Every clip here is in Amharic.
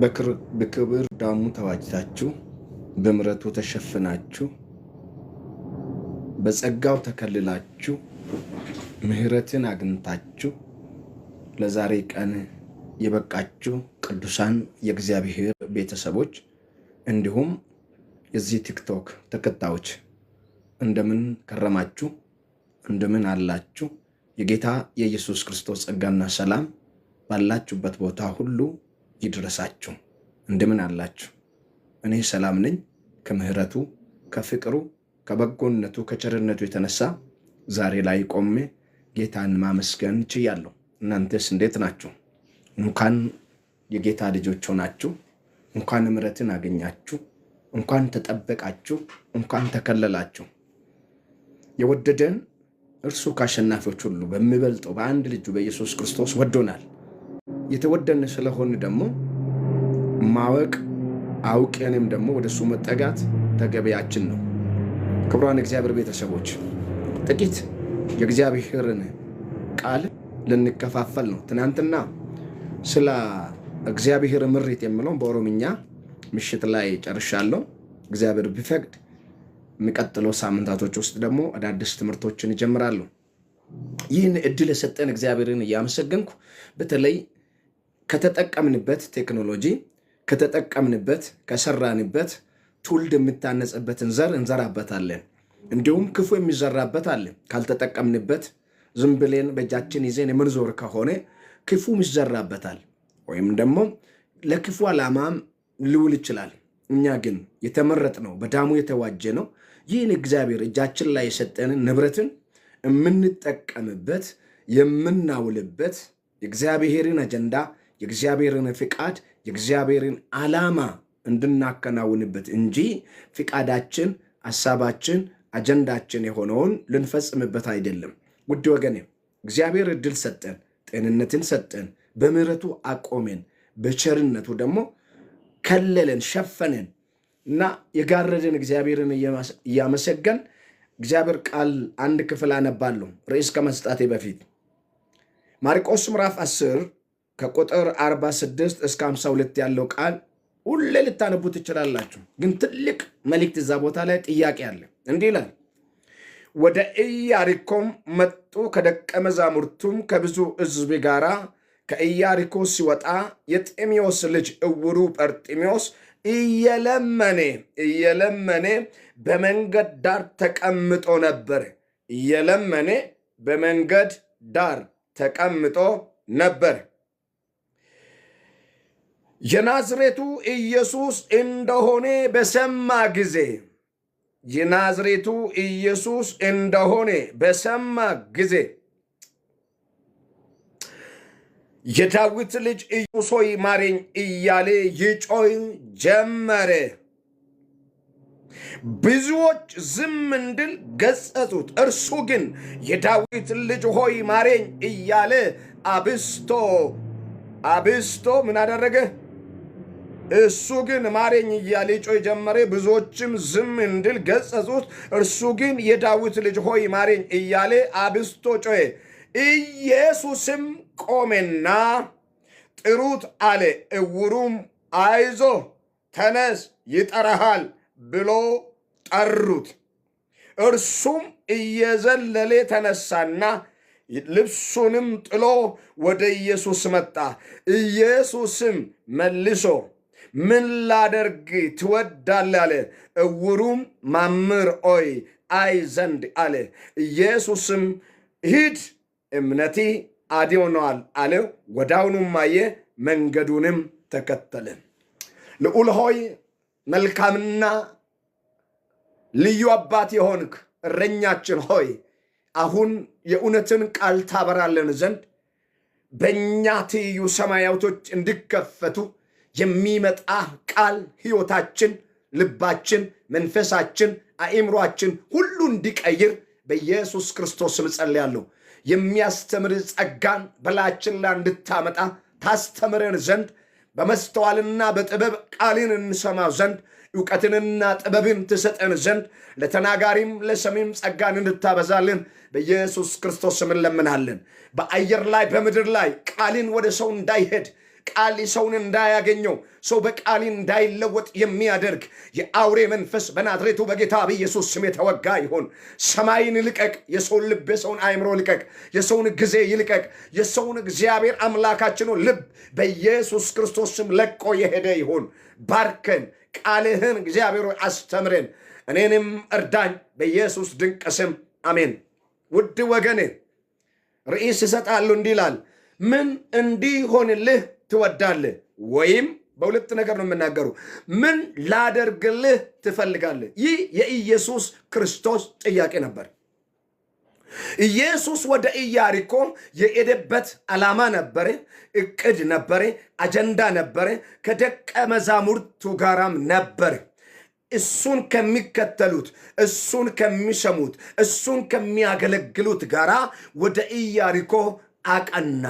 በክብር ዳሙ ተዋጅታችሁ በምሕረቱ ተሸፍናችሁ በጸጋው ተከልላችሁ ምሕረትን አግኝታችሁ ለዛሬ ቀን የበቃችሁ ቅዱሳን የእግዚአብሔር ቤተሰቦች እንዲሁም የዚህ ቲክቶክ ተከታዮች እንደምን ከረማችሁ? እንደምን አላችሁ? የጌታ የኢየሱስ ክርስቶስ ጸጋና ሰላም ባላችሁበት ቦታ ሁሉ ይድረሳችሁ። እንደምን አላችሁ? እኔ ሰላም ነኝ። ከምሕረቱ ከፍቅሩ ከበጎነቱ ከቸርነቱ የተነሳ ዛሬ ላይ ቆሜ ጌታን ማመስገን ችያለሁ። እናንተስ እንዴት ናችሁ? እንኳን የጌታ ልጆች ሆናችሁ፣ እንኳን ምሕረትን አገኛችሁ፣ እንኳን ተጠበቃችሁ፣ እንኳን ተከለላችሁ። የወደደን እርሱ ከአሸናፊዎች ሁሉ በሚበልጠው በአንድ ልጁ በኢየሱስ ክርስቶስ ወዶናል። የተወደን ስለሆን ደግሞ ማወቅ አውቀንም ደግሞ ወደሱ መጠጋት ተገቢያችን ነው። ክቡራን እግዚአብሔር ቤተሰቦች ጥቂት የእግዚአብሔርን ቃል ልንከፋፈል ነው። ትናንትና ስለ እግዚአብሔር ምሪት የሚለውን በኦሮምኛ ምሽት ላይ ጨርሻለሁ። እግዚአብሔር ቢፈቅድ የሚቀጥለው ሳምንታቶች ውስጥ ደግሞ አዳዲስ ትምህርቶችን ይጀምራሉ። ይህን እድል የሰጠን እግዚአብሔርን እያመሰገንኩ በተለይ ከተጠቀምንበት ቴክኖሎጂ ከተጠቀምንበት ከሰራንበት ትውልድ የምታነጽበትን ዘር እንዘራበታለን። እንዲሁም ክፉ የሚዘራበት አለ። ካልተጠቀምንበት ዝም ብለን በእጃችን ይዘን የምንዞር ከሆነ ክፉም ይዘራበታል፣ ወይም ደግሞ ለክፉ ዓላማም ሊውል ይችላል። እኛ ግን የተመረጥ ነው፣ በዳሙ የተዋጀ ነው። ይህን እግዚአብሔር እጃችን ላይ የሰጠንን ንብረትን የምንጠቀምበት የምናውልበት የእግዚአብሔርን አጀንዳ የእግዚአብሔርን ፍቃድ የእግዚአብሔርን ዓላማ እንድናከናውንበት እንጂ ፍቃዳችን፣ ሐሳባችን፣ አጀንዳችን የሆነውን ልንፈጽምበት አይደለም። ውድ ወገኔ እግዚአብሔር እድል ሰጠን፣ ጤንነትን ሰጠን፣ በምሕረቱ አቆመን፣ በቸርነቱ ደግሞ ከለለን፣ ሸፈነን እና የጋረደን እግዚአብሔርን እያመሰገን እግዚአብሔር ቃል አንድ ክፍል አነባለሁ ርዕስ ከመስጣቴ በፊት ማርቆስ ምዕራፍ 10 ከቁጥር 46 እስከ 52 ያለው ቃል ሁሌ ልታነቡ ትችላላችሁ። ግን ትልቅ መልእክት እዛ ቦታ ላይ ጥያቄ አለ። እንዲህ ይላል፣ ወደ ኢያሪኮም መጡ፣ ከደቀ መዛሙርቱም ከብዙ ሕዝብ ጋራ ከኢያሪኮ ሲወጣ የጤሜዎስ ልጅ እውሩ ጰርጢሜዎስ እየለመነ በመንገድ ዳር ተቀምጦ ነበር። እየለመነ በመንገድ ዳር ተቀምጦ ነበር። የናዝሬቱ ኢየሱስ እንደሆነ በሰማ ጊዜ የዳዊት ልጅ ኢየሱስ ሆይ ማረኝ እያለ ይጮህ ጀመረ። ብዙዎች ዝም እንድል ገሰጹት። እርሱ ግን የዳዊት ልጅ ሆይ ማረኝ እያለ አብስቶ ምን አደረገ? እሱ ግን ማረኝ እያለ ይጮህ ጀመረ። ብዙዎችም ዝም እንድል ገሰጹት። እርሱ ግን የዳዊት ልጅ ሆይ ማረኝ እያለ አብስቶ ጮኸ። ኢየሱስም ቆመና ጥሩት አለ። እውሩም አይዞ ተነስ ይጠራሃል ብሎ ጠሩት። እርሱም እየዘለለ ተነሳና ልብሱንም ጥሎ ወደ ኢየሱስ መጣ። ኢየሱስም መልሶ ምን ላደርግ ትወዳለህ አለ። እውሩም መምህር ሆይ አይ ዘንድ አለ። ኢየሱስም ሂድ እምነቴ አድኖሃል አለው። ወዲያውኑም አየ፣ መንገዱንም ተከተለ። ልዑል ሆይ መልካምና ልዩ አባት የሆንክ እረኛችን ሆይ አሁን የእውነትን ቃል ታበራለን ዘንድ በእኛ ትይዩ ሰማያቶች እንዲከፈቱ የሚመጣ ቃል ሕይወታችን፣ ልባችን፣ መንፈሳችን፣ አእምሯችን ሁሉ እንዲቀይር በኢየሱስ ክርስቶስ ስም ጸልያለሁ። የሚያስተምር ጸጋን በላችን ላይ እንድታመጣ ታስተምረን ዘንድ በመስተዋልና በጥበብ ቃልን እንሰማው ዘንድ እውቀትንና ጥበብን ትሰጠን ዘንድ ለተናጋሪም ለሰሚም ጸጋን እንድታበዛልን በኢየሱስ ክርስቶስ ስም እንለምናለን። በአየር ላይ በምድር ላይ ቃልን ወደ ሰው እንዳይሄድ ቃል ሰውን እንዳያገኘው ሰው በቃል እንዳይለወጥ የሚያደርግ የአውሬ መንፈስ በናዝሬቱ በጌታ በኢየሱስ ስም የተወጋ ይሁን። ሰማይን ልቀቅ፣ የሰውን ልብ የሰውን አእምሮ ልቀቅ፣ የሰውን ጊዜ ይልቀቅ፣ የሰውን እግዚአብሔር አምላካችን ልብ በኢየሱስ ክርስቶስ ስም ለቆ የሄደ ይሁን። ባርከን፣ ቃልህን እግዚአብሔር አስተምረን፣ እኔንም እርዳኝ በኢየሱስ ድንቅ ስም አሜን። ውድ ወገኔ ርዕስ እሰጣለሁ እንዲህ ይላል፣ ምን እንዲሆንልህ ትወዳለህ? ወይም በሁለት ነገር ነው የምናገሩ፣ ምን ላደርግልህ ትፈልጋለህ? ይህ የኢየሱስ ክርስቶስ ጥያቄ ነበር። ኢየሱስ ወደ ኢያሪኮ የሄደበት ዓላማ ነበረ፣ እቅድ ነበረ፣ አጀንዳ ነበረ፣ ከደቀ መዛሙርቱ ጋራም ነበረ። እሱን ከሚከተሉት፣ እሱን ከሚሰሙት፣ እሱን ከሚያገለግሉት ጋራ ወደ ኢያሪኮ አቀና።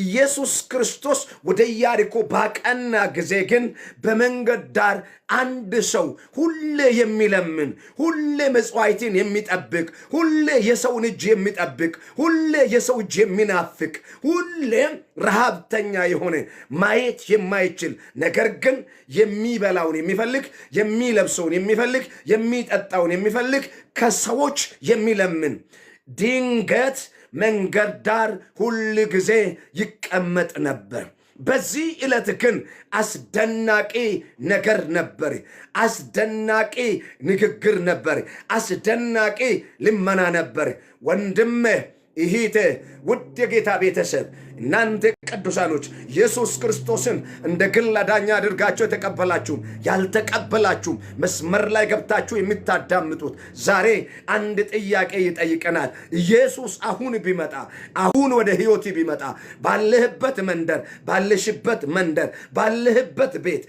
ኢየሱስ ክርስቶስ ወደ ኢያሪኮ ባቀና ጊዜ ግን በመንገድ ዳር አንድ ሰው ሁሌ የሚለምን፣ ሁሌ መጽዋዕትን የሚጠብቅ፣ ሁሌ የሰውን እጅ የሚጠብቅ፣ ሁሌ የሰው እጅ የሚናፍቅ፣ ሁሌ ረሃብተኛ የሆነ ማየት የማይችል ነገር ግን የሚበላውን የሚፈልግ፣ የሚለብሰውን የሚፈልግ፣ የሚጠጣውን የሚፈልግ፣ ከሰዎች የሚለምን ድንገት መንገድ ዳር ሁል ጊዜ ይቀመጥ ነበር። በዚህ ዕለት ግን አስደናቂ ነገር ነበር። አስደናቂ ንግግር ነበር። አስደናቂ ልመና ነበር። ወንድሜ እህቴ፣ ውድ የጌታ ቤተሰብ፣ እናንተ ቅዱሳኖች ኢየሱስ ክርስቶስን እንደ ግል አዳኝ አድርጋችሁ የተቀበላችሁም ያልተቀበላችሁም መስመር ላይ ገብታችሁ የምታዳምጡት ዛሬ አንድ ጥያቄ ይጠይቀናል። ኢየሱስ አሁን ቢመጣ፣ አሁን ወደ ሕይወት ቢመጣ፣ ባለህበት መንደር፣ ባለሽበት መንደር፣ ባለህበት ቤት፣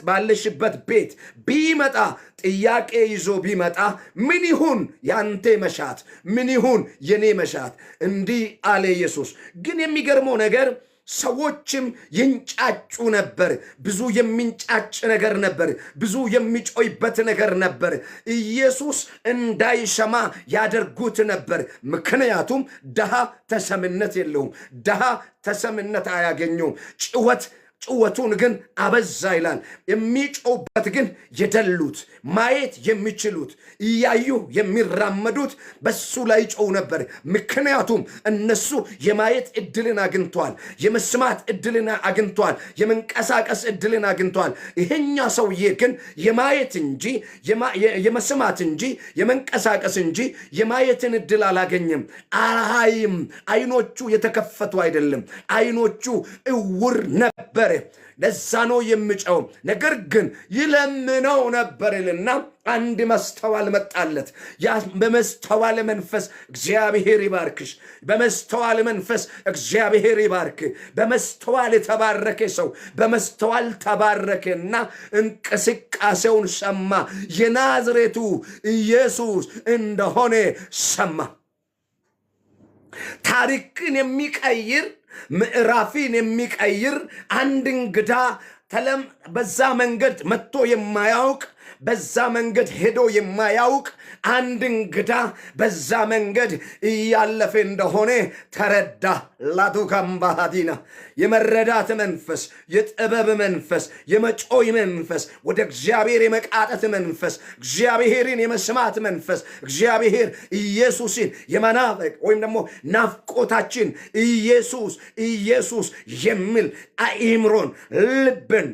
ባለሽበት ቤት ቢመጣ፣ ጥያቄ ይዞ ቢመጣ ምን ይሁን ያንተ መሻት? ምን ይሁን የኔ መሻት? እንዲህ አለ ኢየሱስ። ግን የሚገርመው ነገር ሰዎችም ይንጫጩ ነበር። ብዙ የሚንጫጭ ነገር ነበር። ብዙ የሚጮይበት ነገር ነበር። ኢየሱስ እንዳይሰማ ያደርጉት ነበር። ምክንያቱም ድሃ ተሰምነት የለውም። ድሃ ተሰምነት አያገኘውም። ጭወቱን ግን አበዛ ይላል። የሚጮውበት ግን የደሉት፣ ማየት የሚችሉት፣ እያዩ የሚራመዱት በሱ ላይ ጮው ነበር። ምክንያቱም እነሱ የማየት እድልን አግኝቷል፣ የመስማት እድልን አግኝቷል፣ የመንቀሳቀስ እድልን አግኝቷል። ይሄኛ ሰውዬ ግን የማየት እንጂ የመስማት እንጂ የመንቀሳቀስ እንጂ የማየትን እድል አላገኘም። አላይም። አይኖቹ የተከፈቱ አይደለም። አይኖቹ እውር ነበር። ለዛ ነው የምጨው። ነገር ግን ይለምነው ነበርልና አንድ መስተዋል መጣለት። ያ በመስተዋል መንፈስ እግዚአብሔር ይባርክሽ። በመስተዋል መንፈስ እግዚአብሔር ይባርክ። በመስተዋል የተባረከ ሰው በመስተዋል ተባረከና እንቅስቃሴውን ሰማ። የናዝሬቱ ኢየሱስ እንደሆነ ሰማ። ታሪክን የሚቀይር ምዕራፊን የሚቀይር አንድ እንግዳ በዛ መንገድ መጥቶ የማያውቅ፣ በዛ መንገድ ሄዶ የማያውቅ አንድ እንግዳ በዛ መንገድ እያለፈ እንደሆነ ተረዳ። ላቱካምባሃዲና የመረዳት መንፈስ፣ የጥበብ መንፈስ፣ የመጮይ መንፈስ፣ ወደ እግዚአብሔር የመቃጠት መንፈስ፣ እግዚአብሔርን የመስማት መንፈስ፣ እግዚአብሔር ኢየሱስን የመናፈቅ ወይም ደግሞ ናፍቆታችን ኢየሱስ ኢየሱስ የሚል አእምሮን ልብን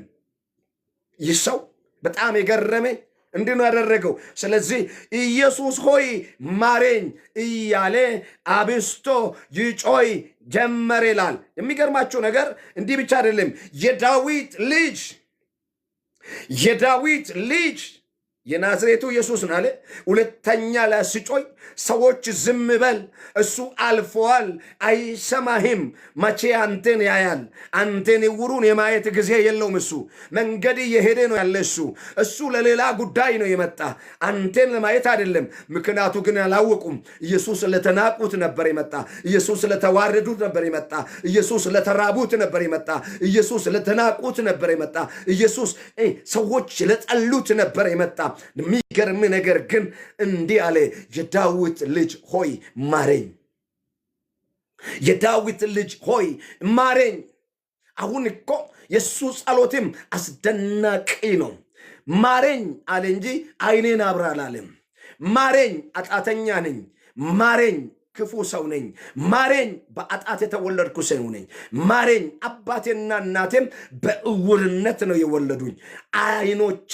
ይሰው በጣም የገረመ እንዲህ ነው ያደረገው። ስለዚህ ኢየሱስ ሆይ ማረኝ እያለ አብስቶ ይጮይ ጀመረ ይላል። የሚገርማችሁ ነገር እንዲህ ብቻ አይደለም። የዳዊት ልጅ የናዝሬቱ ኢየሱስ ነው አለ። ሁለተኛ ላይ ሲጮይ ሰዎች ዝም በል፣ እሱ አልፈዋል፣ አይሰማህም። መቼ አንተን ያያል? አንተን ዕውሩን የማየት ጊዜ የለውም። እሱ መንገድ እየሄደ ነው ያለ። እሱ ለሌላ ጉዳይ ነው የመጣ፣ አንተን ለማየት አይደለም። ምክንያቱ ግን አላወቁም። ኢየሱስ ለተናቁት ነበር የመጣ። ኢየሱስ ለተዋረዱት ነበር የመጣ። ኢየሱስ ለተራቡት ነበር የመጣ። ኢየሱስ ለተናቁት ነበር የመጣ። ኢየሱስ ሰዎች ለጠሉት ነበር የመጣ። የሚገርም ነገር ግን እንዲህ አለ፣ የዳዊት ልጅ ሆይ ማረኝ። የዳዊት ልጅ ሆይ ማረኝ። አሁን እኮ የሱ ጸሎትም አስደናቂ ነው። ማረኝ አለ እንጂ አይኔን አብራ አላለም። ማረኝ አጣተኛ ነኝ፣ ማረኝ ክፉ ሰው ነኝ፣ ማረኝ በአጣት የተወለድኩ ሰው ነኝ፣ ማረኝ አባቴና እናቴም በእውርነት ነው የወለዱኝ፣ አይኖቼ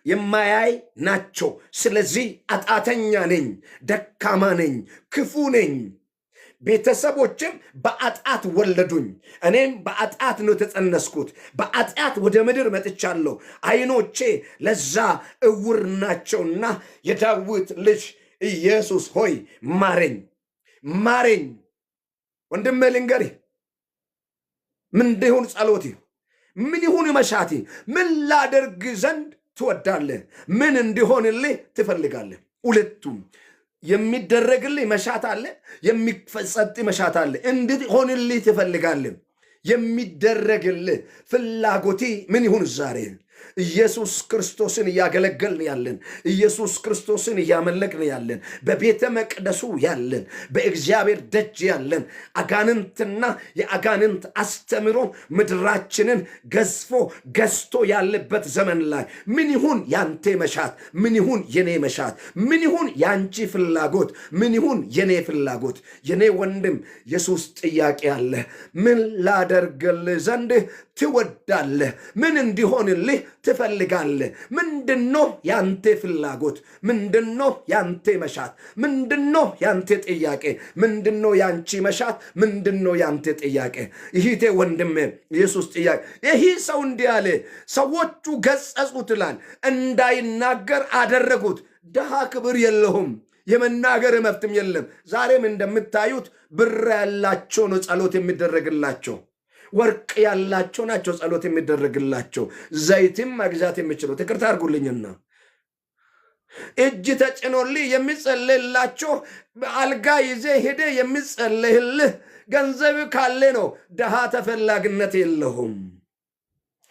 የማያይ ናቸው። ስለዚህ አጣተኛ ነኝ፣ ደካማ ነኝ፣ ክፉ ነኝ። ቤተሰቦችም በአጣት ወለዱኝ፣ እኔም በአጣት ነው ተጸነስኩት፣ በአጣት ወደ ምድር መጥቻለሁ። አይኖቼ ለዛ እውር ናቸውና የዳዊት ልጅ ኢየሱስ ሆይ ማረኝ፣ ማረኝ። ወንድሜ ልንገርህ፣ ምን እንዲሆን ጸሎቴ፣ ምን ይሁን መሻቴ፣ ምን ላደርግ ዘንድ ትወዳለህ? ምን እንዲሆንልህ ትፈልጋለህ? ሁለቱም የሚደረግልህ መሻት አለ፣ የሚፈጸጥ መሻት አለ። እንዲሆንልህ ትፈልጋለህ? የሚደረግልህ ፍላጎቴ ምን ይሁን ዛሬ? ኢየሱስ ክርስቶስን እያገለገልን ያለን፣ ኢየሱስ ክርስቶስን እያመለክን ያለን፣ በቤተ መቅደሱ ያለን፣ በእግዚአብሔር ደጅ ያለን፣ አጋንንትና የአጋንንት አስተምሮ ምድራችንን ገዝቶ ያለበት ዘመን ላይ ምን ይሁን ያንተ መሻት? ምን ይሁን የኔ መሻት? ምን ይሁን ያንቺ ፍላጎት? ምን ይሁን የኔ ፍላጎት? የኔ ወንድም ኢየሱስ ጥያቄ አለ። ምን ላደርግልህ ዘንድ ትወዳለህ? ምን እንዲሆንልህ ትፈልጋለህ? ምንድነው ያንተ ፍላጎት? ምንድነው ያንተ መሻት? ምንድነው ያንተ ጥያቄ? ምንድነው ያንቺ መሻት? ምንድነው ያንተ ጥያቄ? ይሄ ወንድሜ ኢየሱስ ጥያቄ። ይሄ ሰው እንዲህ አለ፣ ሰዎቹ ገጸጹት ይላል፣ እንዳይናገር አደረጉት። ድሃ ክብር የለውም፣ የመናገር መብትም የለም። ዛሬም እንደምታዩት ብር ያላቸው ነው ጸሎት የሚደረግላቸው፣ ወርቅ ያላቸው ናቸው ጸሎት የሚደረግላቸው። ዘይትም መግዛት የሚችሉ ትቅርታ አድርጉልኝና እጅ ተጭኖልህ የሚጸለይላቸው፣ አልጋ ይዜ ሄደ የሚጸለይልህ ገንዘብ ካለ ነው። ድሃ ተፈላጊነት የለውም።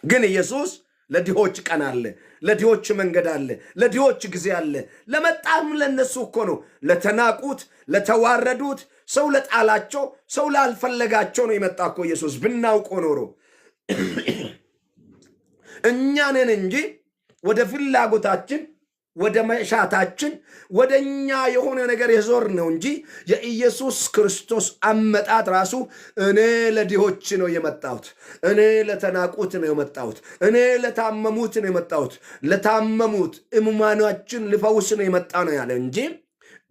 ግን ኢየሱስ ለድሆች ቀን አለ፣ ለድሆች መንገድ አለ፣ ለድሆች ጊዜ አለ። ለመጣም ለነሱ እኮ ነው፣ ለተናቁት፣ ለተዋረዱት፣ ሰው ለጣላቸው፣ ሰው ላልፈለጋቸው ነው የመጣ እኮ ኢየሱስ። ብናውቆ ኖሮ እኛንን እንጂ ወደ ፍላጎታችን፣ ወደ መሻታችን፣ ወደ እኛ የሆነ ነገር የዞር ነው እንጂ የኢየሱስ ክርስቶስ አመጣት ራሱ እኔ ለድሆች ነው የመጣሁት፣ እኔ ለተናቁት ነው የመጣሁት፣ እኔ ለታመሙት ነው የመጣሁት፣ ለታመሙት ሕሙማኖችን ልፈውስ ነው የመጣ ነው ያለ እንጂ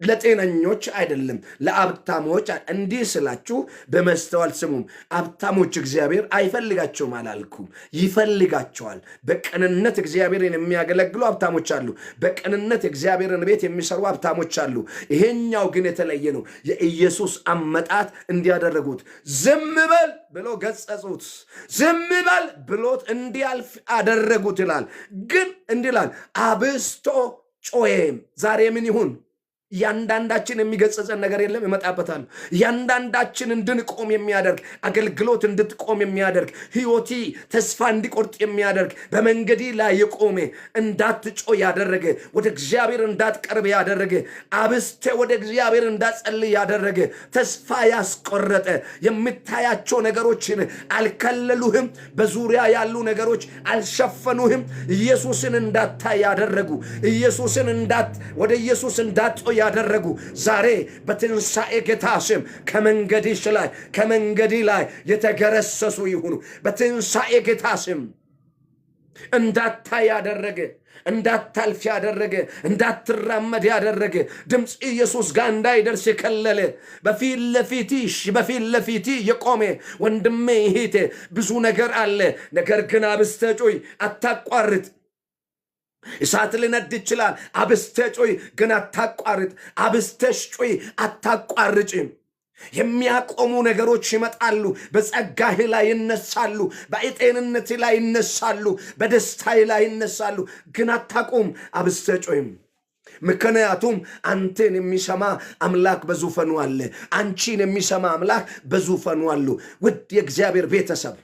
ለጤነኞች አይደለም፣ ለአብታሞች። እንዲህ ስላችሁ በመስተዋል ስሙም። አብታሞች እግዚአብሔር አይፈልጋቸውም አላልኩም፣ ይፈልጋቸዋል። በቅንነት እግዚአብሔርን የሚያገለግሉ አብታሞች አሉ፣ በቅንነት እግዚአብሔርን ቤት የሚሰሩ አብታሞች አሉ። ይሄኛው ግን የተለየ ነው። የኢየሱስ አመጣት እንዲያደረጉት ዝም በል ብሎ ገጸጹት፣ ዝም በል ብሎት እንዲያልፍ አደረጉት ይላል። ግን እንዲላል አብስቶ ጮኸም። ዛሬ ምን ይሁን? እያንዳንዳችን የሚገጸጸን ነገር የለም፣ ይመጣበታል። እያንዳንዳችን እንድንቆም የሚያደርግ አገልግሎት እንድትቆም የሚያደርግ ሕይወቲ ተስፋ እንዲቆርጥ የሚያደርግ በመንገዲ ላይ የቆመ እንዳትጮ ያደረገ ወደ እግዚአብሔር እንዳትቀርብ ያደረገ አብስተ ወደ እግዚአብሔር እንዳትጸልይ ያደረገ ተስፋ ያስቆረጠ የምታያቸው ነገሮችን አልከለሉህም፣ በዙሪያ ያሉ ነገሮች አልሸፈኑህም። ኢየሱስን እንዳታይ ያደረጉ ኢየሱስን ወደ ኢየሱስ እንዳትጮ ያደረጉ ዛሬ በትንሣኤ ጌታ ስም ከመንገዲ ላይ የተገረሰሱ ይሁኑ። በትንሣኤ ጌታ ስም እንዳታይ ያደረገ፣ እንዳታልፍ ያደረገ፣ እንዳትራመድ ያደረገ፣ ድምፅ ኢየሱስ ጋር እንዳይደርስ የከለለ፣ በፊት ለፊት የቆመ ወንድሜ ይሄቴ ብዙ ነገር አለ። ነገር ግን አብስተህ ጮይ፣ አታቋርጥ። እሳት ሊነድ ይችላል። አብስተህ ጮይ ግን አታቋርጥ። አብስተሽ ጮይ አታቋርጭ። የሚያቆሙ ነገሮች ይመጣሉ። በጸጋህ ላይ ይነሳሉ፣ በጤንነት ላይ ይነሳሉ፣ በደስታህ ላይ ይነሳሉ። ግን አታቁም። አብስተህ ጮይም። ምክንያቱም አንተን የሚሰማ አምላክ በዙፋኑ አለ። አንቺን የሚሰማ አምላክ በዙፋኑ አሉ። ውድ የእግዚአብሔር ቤተሰብ፣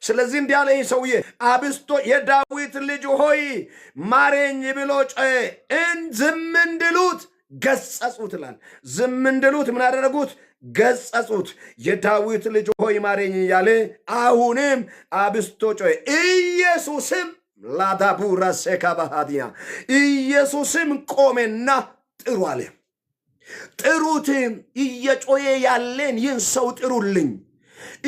ስለዚህ እንዲህ ያለ ሰውዬ አብስቶ የዳዊት ልጅ ሆይ ማረኝ ብሎ ጮኸ። ዝም እንድሉት ገጸጹት ይላል። ዝም እንድሉት ምን አደረጉት? ገጸጹት። የዳዊት ልጅ ሆይ ማረኝ እያለ አሁንም አብስቶ ጮኸ። ኢየሱስም ላዳቡራ ሴካባሃዲያ ኢየሱስም ቆሜና ጥሩ አለ። ጥሩት። እየጮየ ያለን ይህን ሰው ጥሩልኝ።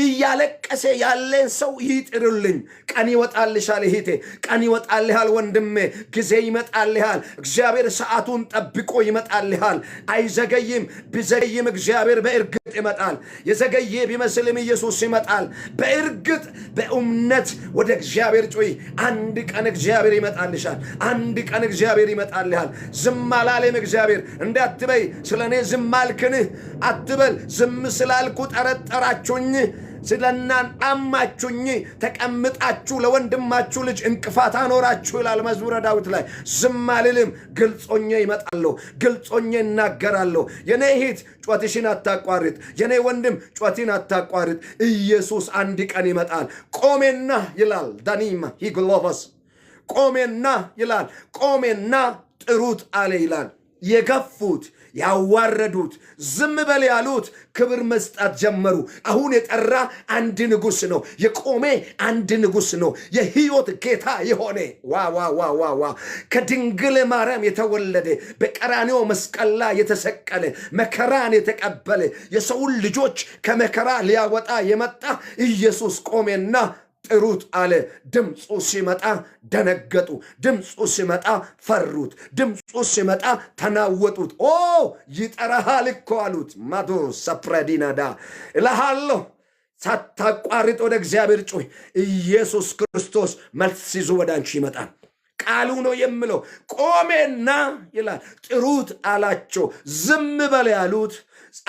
እያለቀሰ ያለን ሰው ይጥሩልኝ። ቀን ይወጣልሻል እህቴ፣ ቀን ይወጣልሃል ወንድሜ፣ ጊዜ ይመጣልሃል። እግዚአብሔር ሰዓቱን ጠብቆ ይመጣልሃል። አይዘገይም። ቢዘገይም እግዚአብሔር በእርግጥ ይመጣል። የዘገየ ቢመስልም ኢየሱስ ይመጣል። በእርግጥ በእምነት ወደ እግዚአብሔር ጮይ። አንድ ቀን እግዚአብሔር ይመጣልሻል። አንድ ቀን እግዚአብሔር ይመጣልሃል። ዝም አላለም እግዚአብሔር። እንዳትበይ ስለኔ ዝም አልክንህ አትበል። ዝም ስላልኩ ጠረጠራችሁኝ፣ ስለናን አማችሁኝ፣ ተቀምጣችሁ ለወንድማችሁ ልጅ እንቅፋት አኖራችሁ ይላል መዝሙረ ዳዊት ላይ። ዝም አልልም፣ ግልጾኜ ይመጣለሁ፣ ግልጾኜ እናገራለሁ። የኔ እህት ጩኸትሽን አታቋርጥ፣ የኔ ወንድም ጩኸትን አታቋርጥ። ኢየሱስ አንድ ቀን ይመጣል። ቆሜና ይላል ዳኒማ ሂግሎቨስ፣ ቆሜና ይላል፣ ቆሜና ጥሩት አለ ይላል። የገፉት ያዋረዱት ዝም በል ያሉት ክብር መስጠት ጀመሩ። አሁን የጠራ አንድ ንጉሥ ነው። የቆሜ አንድ ንጉሥ ነው። የሕይወት ጌታ የሆነ ዋ ከድንግል ማርያም የተወለደ በቀራንዮ መስቀል ላይ የተሰቀለ መከራን የተቀበለ የሰውን ልጆች ከመከራ ሊያወጣ የመጣ ኢየሱስ ቆሜና ጥሩት አለ። ድምፁ ሲመጣ ደነገጡ። ድምፁ ሲመጣ ፈሩት። ድምፁ ሲመጣ ተናወጡት። ኦ ይጠራሃል እኮ አሉት። ማዶ ሰፕረዲናዳ እልሃለሁ፣ ሳታቋርጥ ወደ እግዚአብሔር ጮህ። ኢየሱስ ክርስቶስ መልስ ይዞ ወደ አንቺ ይመጣል። ቃሉ ነው የምለው። ቆሜና ይላል ጥሩት አላቸው። ዝም በል ያሉት፣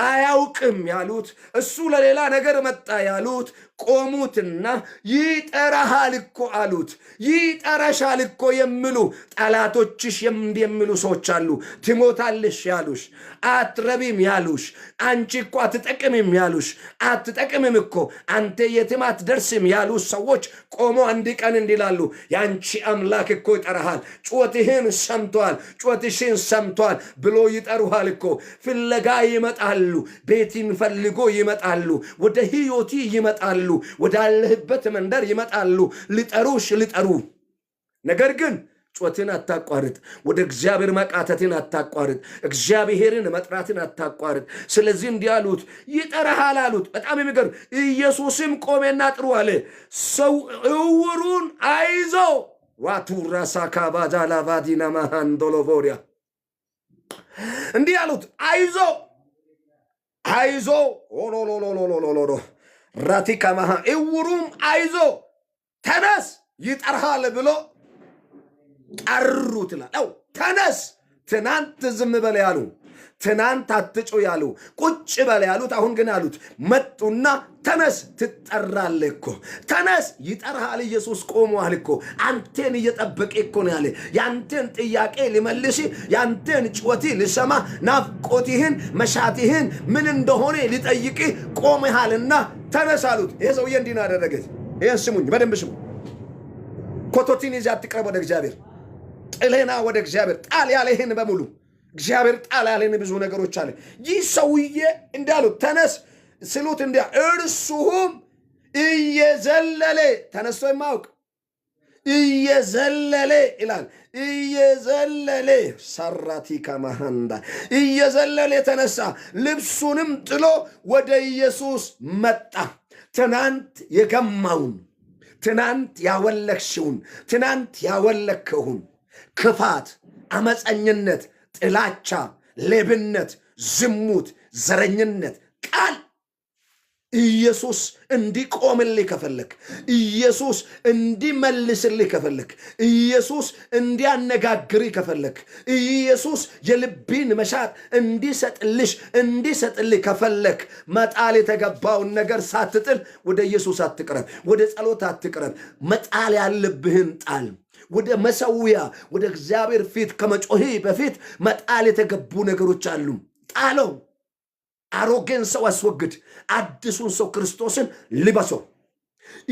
አያውቅም ያሉት፣ እሱ ለሌላ ነገር መጣ ያሉት ቆሙትና ይጠራሃል እኮ አሉት። ይጠራሻል እኮ የሚሉ ጠላቶችሽ የሚሉ ሰዎች አሉ። ትሞታለሽ ያሉሽ፣ አትረቢም ያሉሽ፣ አንቺ እኮ አትጠቅምም ያሉሽ፣ አትጠቅምም እኮ አንተ የትም አትደርስም ያሉሽ ሰዎች ቆሞ አንድ ቀን እንዲላሉ ያንቺ አምላክ እኮ ይጠራሃል፣ ጩኸትህን ሰምቷል፣ ጩኸትሽን ሰምቷል ብሎ ይጠሩሃል እኮ። ፍለጋ ይመጣሉ፣ ቤትን ፈልጎ ይመጣሉ፣ ወደ ሕይወት ይመጣሉ፣ ወዳለህበት መንደር ይመጣሉ። ሊጠሩሽ ሊጠሩ። ነገር ግን ጩኸትን አታቋርጥ። ወደ እግዚአብሔር መቃተትን አታቋርጥ። እግዚአብሔርን መጥራትን አታቋርጥ። ስለዚህ እንዲህ አሉት፣ ይጠራሃል አሉት። በጣም የሚገርም። ኢየሱስም ቆሜና ጥሩ አለ። ሰው እውሩን አይዞ ዋቱራ ሳካባጃላ ቫዲና ማሃንዶሎቮሪያ እንዲህ አሉት፣ አይዞ አይዞ ኦሎሎሎሎሎሎሎ ራቲካ ማሃ እውሩም አይዞ ተነስ ይጠራሃል ብሎ ጠሩት ይላል። ተነስ። ትናንት ዝም በል ያሉ፣ ትናንት አትጩ ያሉ፣ ቁጭ በል ያሉት አሁን ግን አሉት መጡና ተነስ ትጠራለህ እኮ ተነስ። ይጠራሃል። ኢየሱስ ቆሟል እኮ አንተን እየጠበቀ እኮ ነው ያለ። ያንተን ጥያቄ ሊመልስ፣ ያንተን ጩኸት ሊሰማ፣ ናፍቆትህን መሻትህን ምን እንደሆነ ሊጠይቅ ቆመሃልና ተነስ አሉት። ይሄ ሰውዬ እንዲህ ነው ያደረገት። ይሄን ስሙኝ፣ በደንብ ስሙ። ኮቶቲን ይዘህ አትቅረብ ወደ እግዚአብሔር። ጥሌና ወደ እግዚአብሔር ጣል ያለህን በሙሉ እግዚአብሔር ጣል ያለህን ብዙ ነገሮች አለ። ይህ ሰውዬ እንዳሉት ተነስ ስሉት እንዲያ እርሱም እየዘለለ ተነስቶ የማያውቅ እየዘለለ ይላል። እየዘለለ ሰራቲ ከማሃንዳ እየዘለለ ተነሳ። ልብሱንም ጥሎ ወደ ኢየሱስ መጣ። ትናንት የገማውን፣ ትናንት ያወለክሽውን፣ ትናንት ያወለክሁን ክፋት፣ አመፀኝነት፣ ጥላቻ፣ ሌብነት፣ ዝሙት፣ ዘረኝነት ቃል ኢየሱስ እንዲቆምልህ ከፈለክ፣ ኢየሱስ እንዲመልስልህ ከፈለክ፣ ኢየሱስ እንዲያነጋግርህ ከፈለክ፣ ኢየሱስ የልብን መሻት እንዲሰጥልህ ከፈለክ መጣል የተገባውን ነገር ሳትጥል ወደ ኢየሱስ አትቅረብ። ወደ ጸሎት አትቅረብ። መጣል ያለብህን ጣል። ወደ መሰዊያ ወደ እግዚአብሔር ፊት ከመጮህ በፊት መጣል የተገቡ ነገሮች አሉ። ጣለው። አሮጌን ሰው አስወግድ። አዲሱን ሰው ክርስቶስን ልበሰው።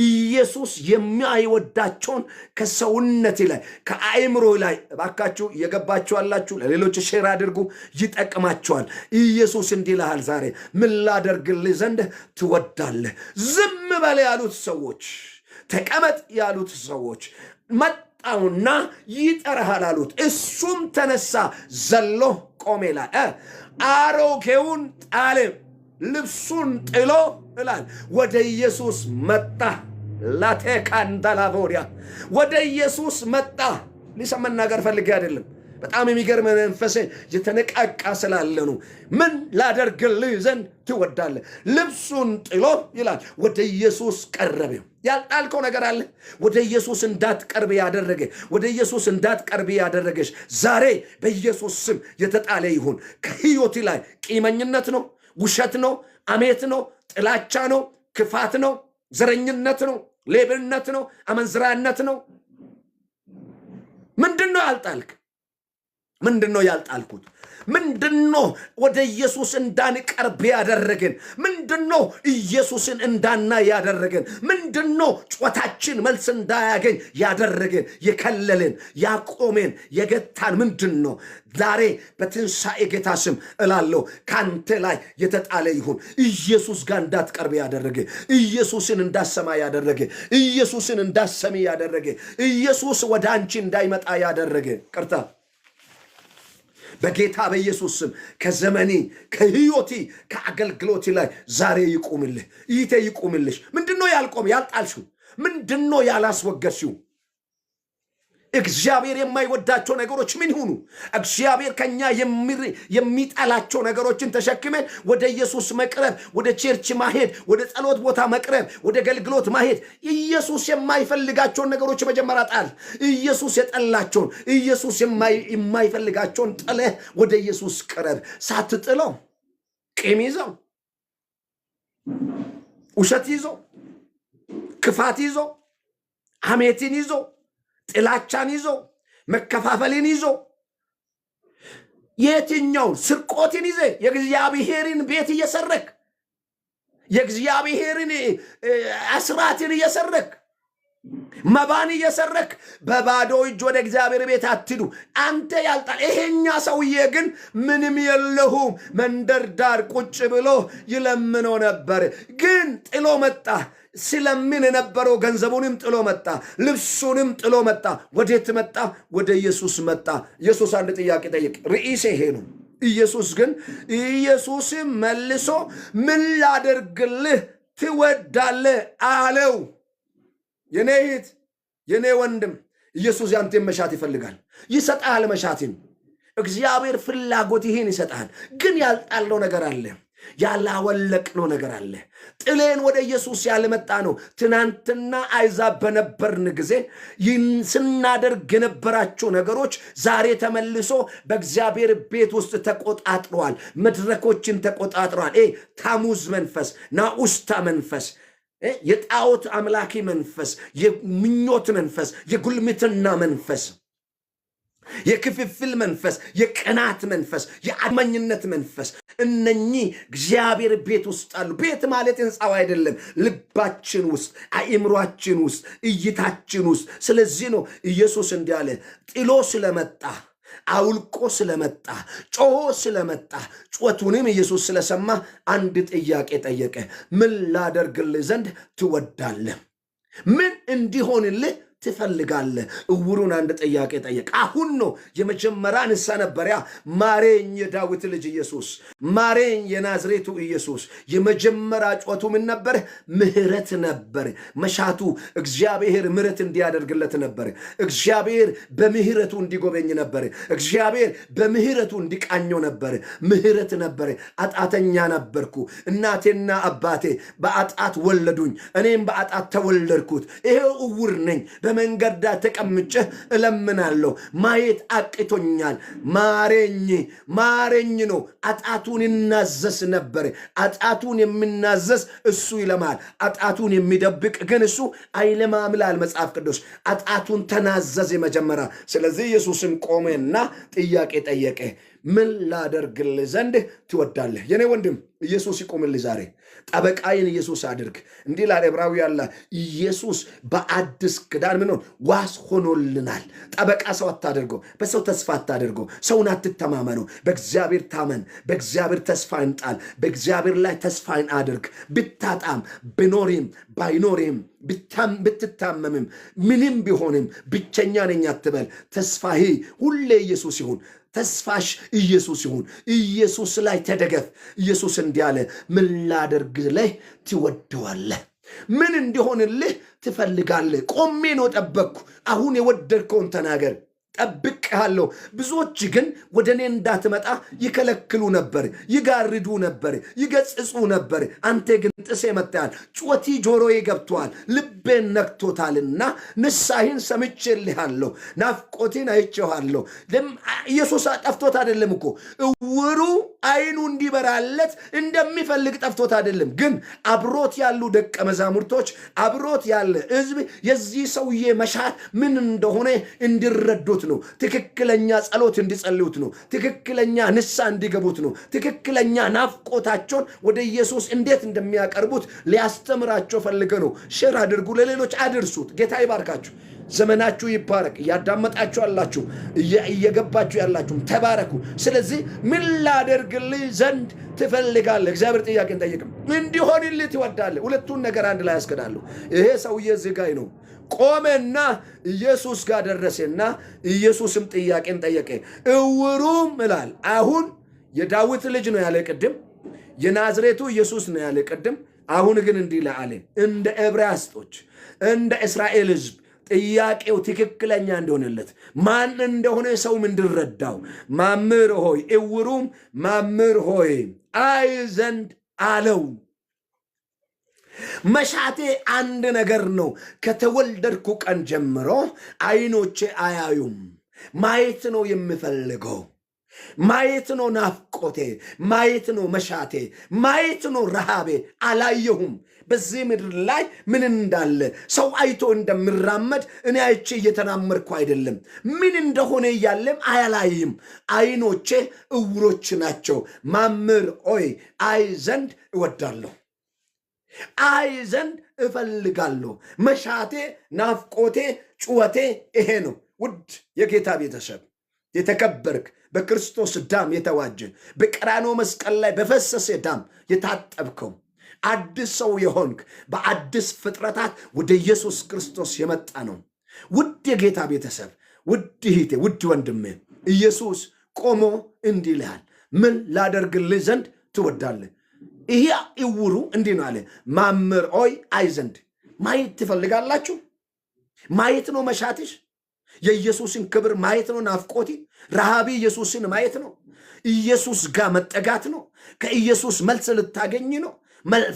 ኢየሱስ የሚያይወዳቸውን ከሰውነት ላይ ከአእምሮ ላይ ባካችሁ የገባችሁ አላችሁ ለሌሎች ሼር አድርጉ፣ ይጠቅማቸዋል። ኢየሱስ እንዲህ ይልሃል ዛሬ፣ ምን ላደርግልህ ዘንድ ትወዳለህ? ዝም በል ያሉት ሰዎች፣ ተቀመጥ ያሉት ሰዎች መጣውና ይጠራሃል አሉት። እሱም ተነሳ፣ ዘሎ ቆሜ ላይ አሮጌውን ጣለ፣ ልብሱን ጥሎ ይላል ወደ ኢየሱስ መጣ። ላቴካንዳላቦሪያ ወደ ኢየሱስ መጣ። ሊሰማን ነገር ፈልጌ አይደለም። በጣም የሚገርም መንፈስ የተነቃቃ ስላለ ነው። ምን ላደርግልህ ዘንድ ትወዳለህ? ልብሱን ጥሎ ይላል ወደ ኢየሱስ ቀረበ። ያልጣልከው ነገር አለ ወደ ኢየሱስ እንዳትቀርብ ያደረገ፣ ወደ ኢየሱስ እንዳትቀርብ ያደረገሽ ዛሬ በኢየሱስ ስም የተጣለ ይሁን። ከህይወት ላይ ቂመኝነት ነው፣ ውሸት ነው፣ አሜት ነው፣ ጥላቻ ነው፣ ክፋት ነው፣ ዘረኝነት ነው፣ ሌብነት ነው፣ አመንዝራነት ነው። ምንድነው ያልጣልክ? ምንድነው ያልጣልኩት? ምንድነው ወደ ኢየሱስ እንዳንቀርብ ያደረገን? ምንድነው ኢየሱስን እንዳናይ ያደረገን? ምንድነው ጩኸታችን መልስ እንዳያገኝ ያደረገን? የከለልን፣ ያቆመን፣ የገታን ምንድነው? ዛሬ በትንሣኤ ጌታ ስም እላለሁ ካንተ ላይ የተጣለ ይሁን። ኢየሱስ ጋር እንዳትቀርብ ያደረገ፣ ኢየሱስን እንዳሰማ ያደረገ፣ ኢየሱስን እንዳሰሚ ያደረገ፣ ኢየሱስ ወደ አንቺ እንዳይመጣ ያደረገ ቅርታ በጌታ በኢየሱስ ስም ከዘመኔ ከህይወቴ ከአገልግሎቴ ላይ ዛሬ ይቁምልህ፣ ይቴ ይቁምልሽ። ምንድነው ያልቆም ያልጣልሽው? ምንድነው ያላስወገድሽው? እግዚአብሔር የማይወዳቸው ነገሮች ምን ይሁኑ? እግዚአብሔር ከኛ የሚጠላቸው ነገሮችን ተሸክመን ወደ ኢየሱስ መቅረብ፣ ወደ ቸርች ማሄድ፣ ወደ ጸሎት ቦታ መቅረብ፣ ወደ አገልግሎት ማሄድ። ኢየሱስ የማይፈልጋቸውን ነገሮች መጀመሪያ ጣል። ኢየሱስ የጠላቸውን፣ ኢየሱስ የማይፈልጋቸውን ጥለህ ወደ ኢየሱስ ቅረብ። ሳትጥለው ቂም ይዘው፣ ውሸት ይዞ፣ ክፋት ይዞ፣ ሐሜትን ይዞ፣ ጥላቻን ይዞ፣ መከፋፈልን ይዞ፣ የትኛውን ስርቆትን ይዘ የእግዚአብሔርን ቤት እየሰረክ የእግዚአብሔርን አስራትን እየሰረክ መባን እየሰረክ በባዶ እጅ ወደ እግዚአብሔር ቤት አትዱ። አንተ ያልጣል። ይሄኛ ሰውዬ ግን ምንም የለሁም መንደር ዳር ቁጭ ብሎ ይለምነው ነበር፣ ግን ጥሎ መጣ። ሲለምን የነበረው ገንዘቡንም ጥሎ መጣ፣ ልብሱንም ጥሎ መጣ። ወዴት መጣ? ወደ ኢየሱስ መጣ። ኢየሱስ አንድ ጥያቄ ጠይቅ። ርዕሴ ይሄ ነው። ኢየሱስም መልሶ ምን ላደርግልህ ትወዳለህ አለው። የኔ እህት፣ የኔ ወንድም፣ ኢየሱስ ያንተን መሻት ይፈልጋል። ይሰጣል መሻትን። እግዚአብሔር ፍላጎት ይሄን ይሰጣል። ግን ያልጣለው ነገር አለ፣ ያላወለቅነው ነገር አለ። ጥሌን ወደ ኢየሱስ ያልመጣ ነው። ትናንትና አይዛብ በነበርን ጊዜ ስናደርግ የነበራቸው ነገሮች ዛሬ ተመልሶ በእግዚአብሔር ቤት ውስጥ ተቆጣጥረዋል። መድረኮችን ተቆጣጥረዋል። ታሙዝ መንፈስ፣ ናኡስታ መንፈስ፣ የጣዖት አምላኪ መንፈስ፣ የምኞት መንፈስ፣ የጉልምትና መንፈስ፣ የክፍፍል መንፈስ፣ የቅናት መንፈስ፣ የአድመኝነት መንፈስ፣ እነኚህ እግዚአብሔር ቤት ውስጥ አሉ። ቤት ማለት ሕንፃው አይደለም፣ ልባችን ውስጥ፣ አእምሯችን ውስጥ፣ እይታችን ውስጥ። ስለዚህ ነው ኢየሱስ እንዲህ አለ። ጥሎ ስለመጣ፣ አውልቆ ስለመጣ፣ ጮሆ ስለመጣ፣ ጩኸቱንም ኢየሱስ ስለሰማ አንድ ጥያቄ ጠየቀ። ምን ላደርግልህ ዘንድ ትወዳለህ? ምን እንዲሆንልህ ትፈልጋለህ? እውሩን አንድ ጥያቄ ጠየቅ። አሁን ነው የመጀመሪያ ንሳ ነበሪያ። ማሬኝ የዳዊት ልጅ ኢየሱስ፣ ማሬኝ የናዝሬቱ ኢየሱስ። የመጀመሪያ ጮቱ ምን ነበር? ምህረት ነበር። መሻቱ እግዚአብሔር ምህረት እንዲያደርግለት ነበር። እግዚአብሔር በምህረቱ እንዲጎበኝ ነበር። እግዚአብሔር በምህረቱ እንዲቃኘው ነበር። ምህረት ነበር። አጣተኛ ነበርኩ፣ እናቴና አባቴ በአጣት ወለዱኝ፣ እኔም በአጣት ተወለድኩት። ይሄው እውር ነኝ፣ በመንገድ ዳር ተቀምጬ እለምናለሁ፣ ማየት አቅቶኛል፣ ማረኝ፣ ማረኝ ነው። አጣቱን ይናዘዝ ነበር። አጣቱን የሚናዘዝ እሱ ይለማል፣ አጣቱን የሚደብቅ ግን እሱ አይለማም ይላል መጽሐፍ ቅዱስ። አጣቱን ተናዘዝ የመጀመሪያ። ስለዚህ ኢየሱስም ቆመና ጥያቄ ጠየቀ። ምን ላደርግልህ ዘንድ ትወዳለህ? የኔ ወንድም ኢየሱስ ይቆምልህ ዛሬ። ጠበቃይን ኢየሱስ አድርግ። እንዲህ ላለ ዕብራውያን ላይ ኢየሱስ በአዲስ ኪዳን ምን ዋስ ሆኖልናል። ጠበቃ ሰው አታደርገው፣ በሰው ተስፋ አታደርገው፣ ሰውን አትተማመነው። በእግዚአብሔር ታመን፣ በእግዚአብሔር ተስፋን ጣል፣ በእግዚአብሔር ላይ ተስፋን አድርግ። ብታጣም ብኖሪም ባይኖሪም ብትታመምም ምንም ቢሆንም ብቸኛ ነኝ አትበል። ተስፋህ ሁሌ ኢየሱስ ይሁን። ተስፋሽ ኢየሱስ ይሁን። ኢየሱስ ላይ ተደገፍ። ኢየሱስ እንዲህ አለ፣ ምን ላደርግልህ ትወደዋለህ? ምን እንዲሆንልህ ትፈልጋለህ? ቆሜ ነው ጠበቅኩ። አሁን የወደድከውን ተናገር። ጠብቄሃለሁ። ብዙዎች ግን ወደ እኔ እንዳትመጣ ይከለክሉ ነበር፣ ይጋርዱ ነበር፣ ይገጽጹ ነበር። አንተ ግን ጥሴ መጥተሃል። ጩኸቴ ጆሮዬ ገብቶሃል፣ ልቤን ነክቶታልና ንስሐዬን ሰምቼልሃለሁ፣ ናፍቆቴን አይቼዋለሁ። ኢየሱስ ጠፍቶት አይደለም እኮ እውሩ አይኑ እንዲበራለት እንደሚፈልግ ጠፍቶት አይደለም። ግን አብሮት ያሉ ደቀ መዛሙርቶች፣ አብሮት ያለ ሕዝብ የዚህ ሰውዬ መሻት ምን እንደሆነ እንዲረዱት ነው። ትክክለኛ ጸሎት እንዲጸልዩት ነው። ትክክለኛ ንስሐ እንዲገቡት ነው። ትክክለኛ ናፍቆታቸውን ወደ ኢየሱስ እንዴት እንደሚያቀርቡት ሊያስተምራቸው ፈልገ ነው። ሼር አድርጉ፣ ለሌሎች አድርሱት። ጌታ ይባርካችሁ። ዘመናችሁ ይባረክ። እያዳመጣችሁ ያላችሁ እየገባችሁ ያላችሁ ተባረኩ። ስለዚህ ምን ላደርግልህ ዘንድ ትፈልጋለህ? እግዚአብሔር ጥያቄን ጠይቅም። እንዲሆንልህ ትወዳለህ? ሁለቱን ነገር አንድ ላይ ያስከዳለሁ። ይሄ ሰውዬ እዚህ ጋር ነው ቆመና ኢየሱስ ጋር ደረሰና ኢየሱስም ጥያቄን ጠየቀ። እውሩም ይላል አሁን የዳዊት ልጅ ነው ያለ ቅድም፣ የናዝሬቱ ኢየሱስ ነው ያለ ቅድም። አሁን ግን እንዲህ አለ፣ እንደ ዕብራይስጦች እንደ እስራኤል ሕዝብ ጥያቄው ትክክለኛ እንደሆነለት ማን እንደሆነ ሰው እንዲረዳው መምህር ሆይ እውሩም መምህር ሆይ አይ ዘንድ አለው። መሻቴ አንድ ነገር ነው። ከተወለድኩ ቀን ጀምሮ አይኖቼ አያዩም። ማየት ነው የምፈልገው። ማየት ነው ናፍቆቴ። ማየት ነው መሻቴ። ማየት ነው ረሃቤ። አላየሁም። በዚህ ምድር ላይ ምን እንዳለ ሰው አይቶ እንደሚራመድ እኔ አይቼ እየተራመድኩ አይደለም። ምን እንደሆነ እያለም አያላይም። አይኖቼ እውሮች ናቸው። መምህር ሆይ አይ ዘንድ እወዳለሁ፣ አይ ዘንድ እፈልጋለሁ። መሻቴ፣ ናፍቆቴ፣ ጩኸቴ ይሄ ነው። ውድ የጌታ ቤተሰብ የተከበርክ በክርስቶስ ዳም የተዋጀ በቀራንዮ መስቀል ላይ በፈሰሰ ዳም የታጠብከው አዲስ ሰው የሆንክ በአዲስ ፍጥረታት ወደ ኢየሱስ ክርስቶስ የመጣ ነው። ውድ የጌታ ቤተሰብ፣ ውድ እህቴ፣ ውድ ወንድሜ ኢየሱስ ቆሞ እንዲህ ይልሃል፣ ምን ላደርግልህ ዘንድ ትወዳለህ? ይሄ እውሩ እንዲህ ነው አለ፣ መምህር ሆይ አይ ዘንድ። ማየት ትፈልጋላችሁ? ማየት ነው መሻትሽ? የኢየሱስን ክብር ማየት ነው ናፍቆቴ? ረሃቢ ኢየሱስን ማየት ነው? ኢየሱስ ጋር መጠጋት ነው? ከኢየሱስ መልስ ልታገኝ ነው?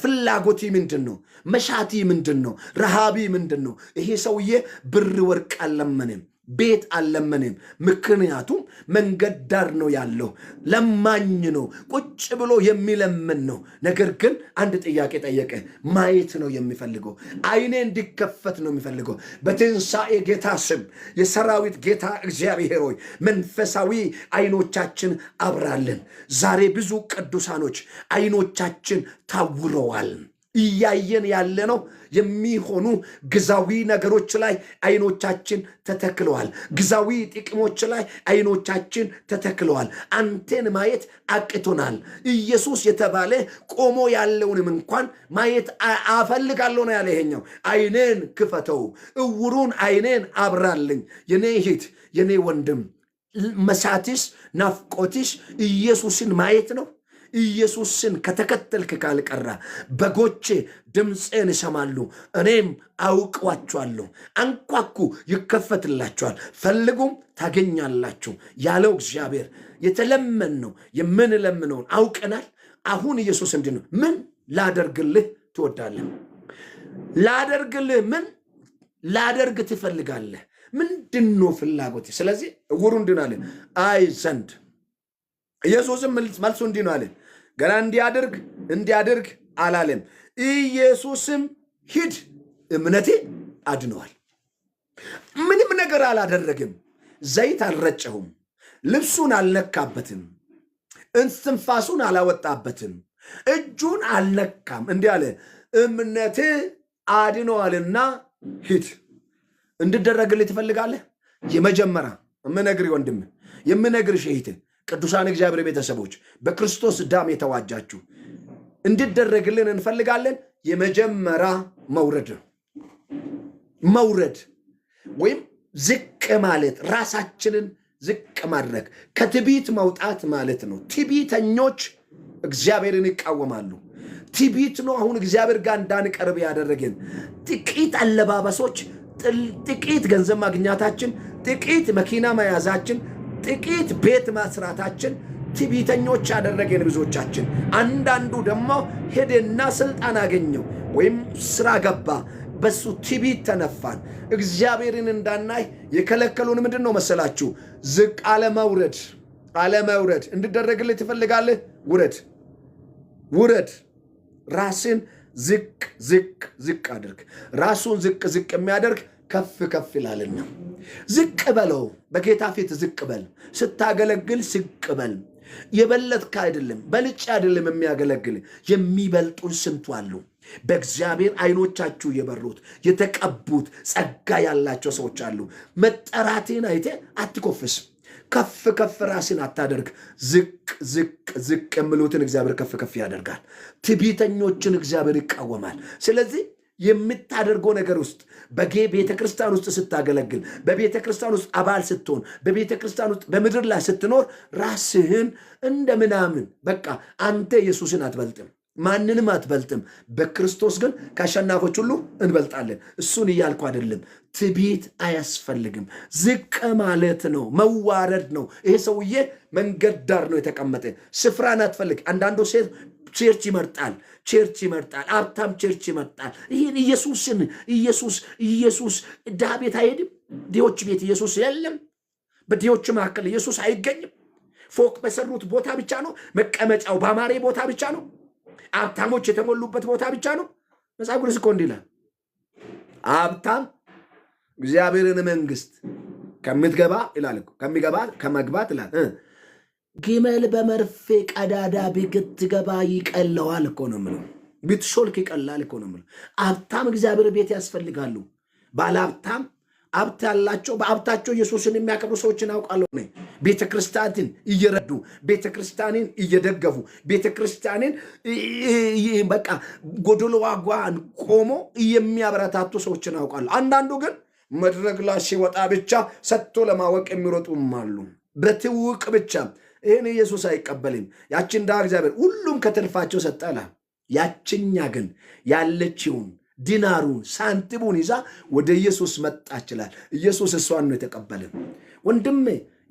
ፍላጎቲ ምንድን ነው? መሻቲ ምንድን ነው? ረሃቢ ምንድን ነው? ይሄ ሰውዬ ብር ወርቅ አልለመንም፣ ቤት አልለመንም። ምክንያቱም መንገድ ዳር ነው ያለው፣ ለማኝ ነው፣ ቁጭ ብሎ የሚለምን ነው። ነገር ግን አንድ ጥያቄ ጠየቀ። ማየት ነው የሚፈልገው። አይኔ እንዲከፈት ነው የሚፈልገው። በትንሣኤ ጌታ ስም የሰራዊት ጌታ እግዚአብሔር ሆይ መንፈሳዊ አይኖቻችን አብራለን። ዛሬ ብዙ ቅዱሳኖች አይኖቻችን ታውረዋል። እያየን ያለነው የሚሆኑ ግዛዊ ነገሮች ላይ አይኖቻችን ተተክለዋል። ግዛዊ ጥቅሞች ላይ አይኖቻችን ተተክለዋል። አንተን ማየት አቅቶናል። ኢየሱስ የተባለ ቆሞ ያለውንም እንኳን ማየት አፈልጋለሁ ነው ያለ። ይሄኛው አይኔን ክፈተው፣ እውሩን አይኔን አብራልኝ። የኔ እህት፣ የኔ ወንድም፣ መሳትሽ፣ ናፍቆትሽ ኢየሱስን ማየት ነው። ኢየሱስን ከተከተልክ ካልቀራ በጎቼ ድምፄን ይሰማሉ፣ እኔም አውቀዋቸዋለሁ። አንኳኩ ይከፈትላቸዋል፣ ፈልጉም ታገኛላችሁ ያለው እግዚአብሔር የተለመን ነው። የምንለምነውን አውቀናል። አሁን ኢየሱስ እንዲህ ነው፣ ምን ላደርግልህ ትወዳለህ? ላደርግልህ ምን ላደርግ ትፈልጋለህ? ምንድን ነው ፍላጎት? ስለዚህ እውሩ እንዲህ አለ፣ አይ ዘንድ። ኢየሱስም መልሱ እንዲህ ነው አለ፣ ገና እንዲያደርግ አላለም። ኢየሱስም ሂድ፣ እምነቴ አድነዋል። ምንም ነገር አላደረግም። ዘይት አልረጨሁም፣ ልብሱን አልነካበትም፣ እንስንፋሱን አላወጣበትም፣ እጁን አልነካም። እንዲህ አለ፣ እምነትህ አድኖአልና ሂድ። እንድደረግልህ ትፈልጋለህ? የመጀመሪያ የምነግርህ ወንድም፣ የምነግርሽ እህት፣ ቅዱሳን እግዚአብሔር ቤተሰቦች በክርስቶስ ዳም የተዋጃችሁ እንድደረግልን እንፈልጋለን። የመጀመሪያ መውረድ ወይም ዝቅ ማለት፣ ራሳችንን ዝቅ ማድረግ፣ ከትዕቢት መውጣት ማለት ነው። ትዕቢተኞች እግዚአብሔርን ይቃወማሉ። ትዕቢት ነው አሁን እግዚአብሔር ጋር እንዳንቀርብ ያደረገን። ጥቂት አለባበሶች፣ ጥቂት ገንዘብ ማግኛታችን፣ ጥቂት መኪና መያዛችን፣ ጥቂት ቤት ማስራታችን ትዕቢተኞች ያደረገን ብዙዎቻችን። አንዳንዱ ደግሞ ሄደና ስልጣን አገኘው ወይም ስራ ገባ፣ በሱ ትዕቢት ተነፋን። እግዚአብሔርን እንዳናይ የከለከሉን ምንድን ነው መሰላችሁ? ዝቅ አለመውረድ። እንድደረግልህ ትፈልጋለህ? ውረድ። ራስን ዝቅ አድርግ። ራሱን ዝቅ የሚያደርግ ከፍ ይላልና ዝቅ በለው። በጌታ ፊት ዝቅ በል። ስታገለግል ዝቅ በል። የበለጥክ አይደለም፣ በልጭ አይደለም የሚያገለግል። የሚበልጡን ስንቱ አሉ። በእግዚአብሔር አይኖቻችሁ የበሩት የተቀቡት ጸጋ ያላቸው ሰዎች አሉ። መጠራትን አይቴ አትኮፍስ። ከፍ ራስን አታደርግ። ዝቅ የሚሉትን እግዚአብሔር ከፍ ያደርጋል። ትዕቢተኞችን እግዚአብሔር ይቃወማል። ስለዚህ የምታደርገው ነገር ውስጥ ቤተ ክርስቲያን ውስጥ ስታገለግል፣ በቤተ ክርስቲያን ውስጥ አባል ስትሆን፣ በቤተ ክርስቲያን ውስጥ በምድር ላይ ስትኖር ራስህን እንደምናምን በቃ አንተ ኢየሱስን አትበልጥም፣ ማንንም አትበልጥም። በክርስቶስ ግን ከአሸናፎች ሁሉ እንበልጣለን። እሱን እያልኩ አይደለም። ትዕቢት አያስፈልግም። ዝቅ ማለት ነው፣ መዋረድ ነው። ይሄ ሰውዬ መንገድ ዳር ነው የተቀመጠ። ስፍራን አትፈልግ። አንዳንዱ ሴት ቸርች ይመርጣል፣ ሀብታም ቸርች ይመርጣል። ይህን ኢየሱስ ድሃ ቤት አይሄድም። ድሆች ቤት ኢየሱስ የለም። በድሆች መካከል ኢየሱስ አይገኝም። ፎቅ በሰሩት ቦታ ብቻ ነው መቀመጫው፣ በአማሬ ቦታ ብቻ ነው፣ ሀብታሞች የተሞሉበት ቦታ ብቻ ነው። መጽሐፍ ቅዱስ እኮ እንዲህ ይላል፣ ሀብታም እግዚአብሔርን መንግስት ከምትገባ ይላል፣ ከመግባት ይላል ግመል በመርፌ ቀዳዳ ብትገባ ይቀለዋል እኮ ነው የምለው። ብትሾልክ ይቀላል እኮ ነው የምለው። ሀብታም እግዚአብሔር ቤት ያስፈልጋሉ። ባለ ሀብት ያላቸው በሀብታቸው ኢየሱስን የሚያከብሩ ሰዎችን አውቃለሁ። ቤተ ክርስቲያንን እየረዱ፣ ቤተ ክርስቲያንን እየደገፉ፣ ቤተ ክርስቲያንን በቃ ጎደሎ ዋጓን ቆሞ የሚያበረታቱ ሰዎችን አውቃለሁ። አንዳንዱ ግን መድረክ ላይ ሲወጣ ብቻ ሰጥቶ ለማወቅ የሚሮጡም አሉ። በትውቅ ብቻ ይህን ኢየሱስ አይቀበልም። ያችን ዳ እግዚአብሔር ሁሉም ከትርፋቸው ሰጠላ። ያችኛ ግን ያለችውን ዲናሩን ሳንቲሙን ይዛ ወደ ኢየሱስ መጣችላል። ኢየሱስ እሷን ነው የተቀበልን። ወንድሜ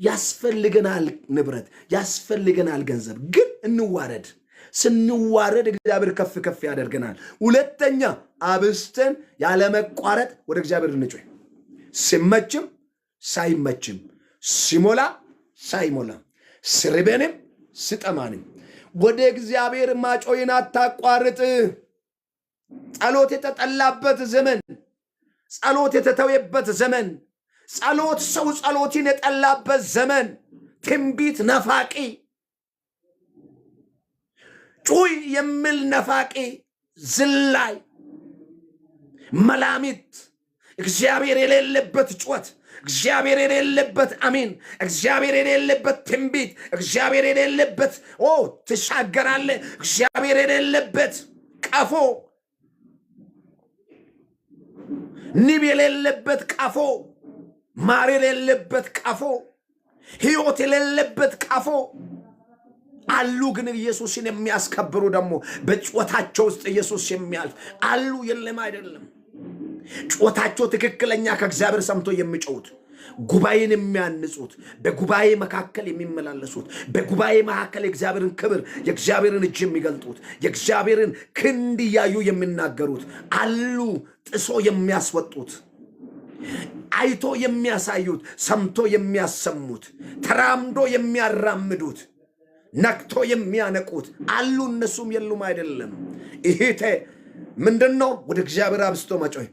ያስፈልገናል ንብረት፣ ያስፈልገናል ገንዘብ፣ ግን እንዋረድ። ስንዋረድ እግዚአብሔር ከፍ ያደርገናል። ሁለተኛ አብስተን ያለመቋረጥ ወደ እግዚአብሔር እንጮህ። ሲመችም ሳይመችም፣ ሲሞላ ሳይሞላ፣ ስርበንም ስጠማንም ወደ እግዚአብሔር ማጮይን አታቋርጥ። ጸሎት የተጠላበት ዘመን፣ ጸሎት የተተወበት ዘመን፣ ሰው ጸሎትን የጠላበት ዘመን፣ ትንቢት ነፋቂ፣ ጩይ የሚል ነፋቂ፣ ዝላይ፣ መላሚት፣ እግዚአብሔር የሌለበት ጩኸት፣ እግዚአብሔር የሌለበት አሜን፣ እግዚአብሔር የሌለበት ትንቢት፣ እግዚአብሔር የሌለበት ትሻገራለህ፣ እግዚአብሔር የሌለበት ቀፎ፣ ንብ የሌለበት ቀፎ፣ ማር የሌለበት ቀፎ፣ ሕይወት የሌለበት ቀፎ አሉ። ግን ኢየሱስን የሚያስከብሩ ደግሞ በጩኸታቸው ውስጥ ኢየሱስ የሚያልፍ አሉ። የለም አይደለም። ጩኸታቸው ትክክለኛ ከእግዚአብሔር ሰምቶ የሚጮሁት፣ ጉባኤን የሚያንጹት፣ በጉባኤ መካከል የሚመላለሱት፣ በጉባኤ መካከል የእግዚአብሔርን ክብር የእግዚአብሔርን እጅ የሚገልጡት፣ የእግዚአብሔርን ክንድ እያዩ የሚናገሩት አሉ። ጥሶ የሚያስወጡት፣ አይቶ የሚያሳዩት፣ ሰምቶ የሚያሰሙት፣ ተራምዶ የሚያራምዱት፣ ነክቶ የሚያነቁት አሉ። እነሱም የሉም አይደለም። ይሄ ምንድነው? ወደ እግዚአብሔር አብስቶ መጮህ።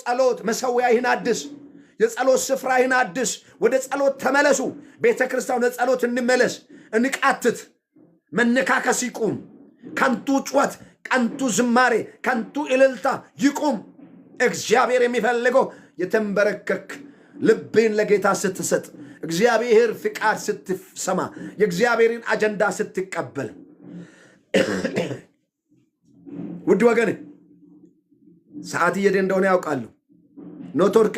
ጸሎት መሠዊያህን አድስ። የጸሎት ስፍራህን አድስ። ወደ ጸሎት ተመለሱ። ቤተ ክርስቲያን ወደ ጸሎት እንመለስ፣ እንቃትት። መነካከስ ይቁም። ከንቱ ጩኸት፣ ከንቱ ዝማሬ፣ ከንቱ እልልታ ይቁም። እግዚአብሔር የሚፈልገው የተንበረከክ ልብን ለጌታ ስትሰጥ፣ እግዚአብሔር ፍቃድ ስትሰማ፣ የእግዚአብሔርን አጀንዳ ስትቀበል። ውድ ወገን ሰዓት እየሄደ እንደሆነ ያውቃሉ። ኖትወርክ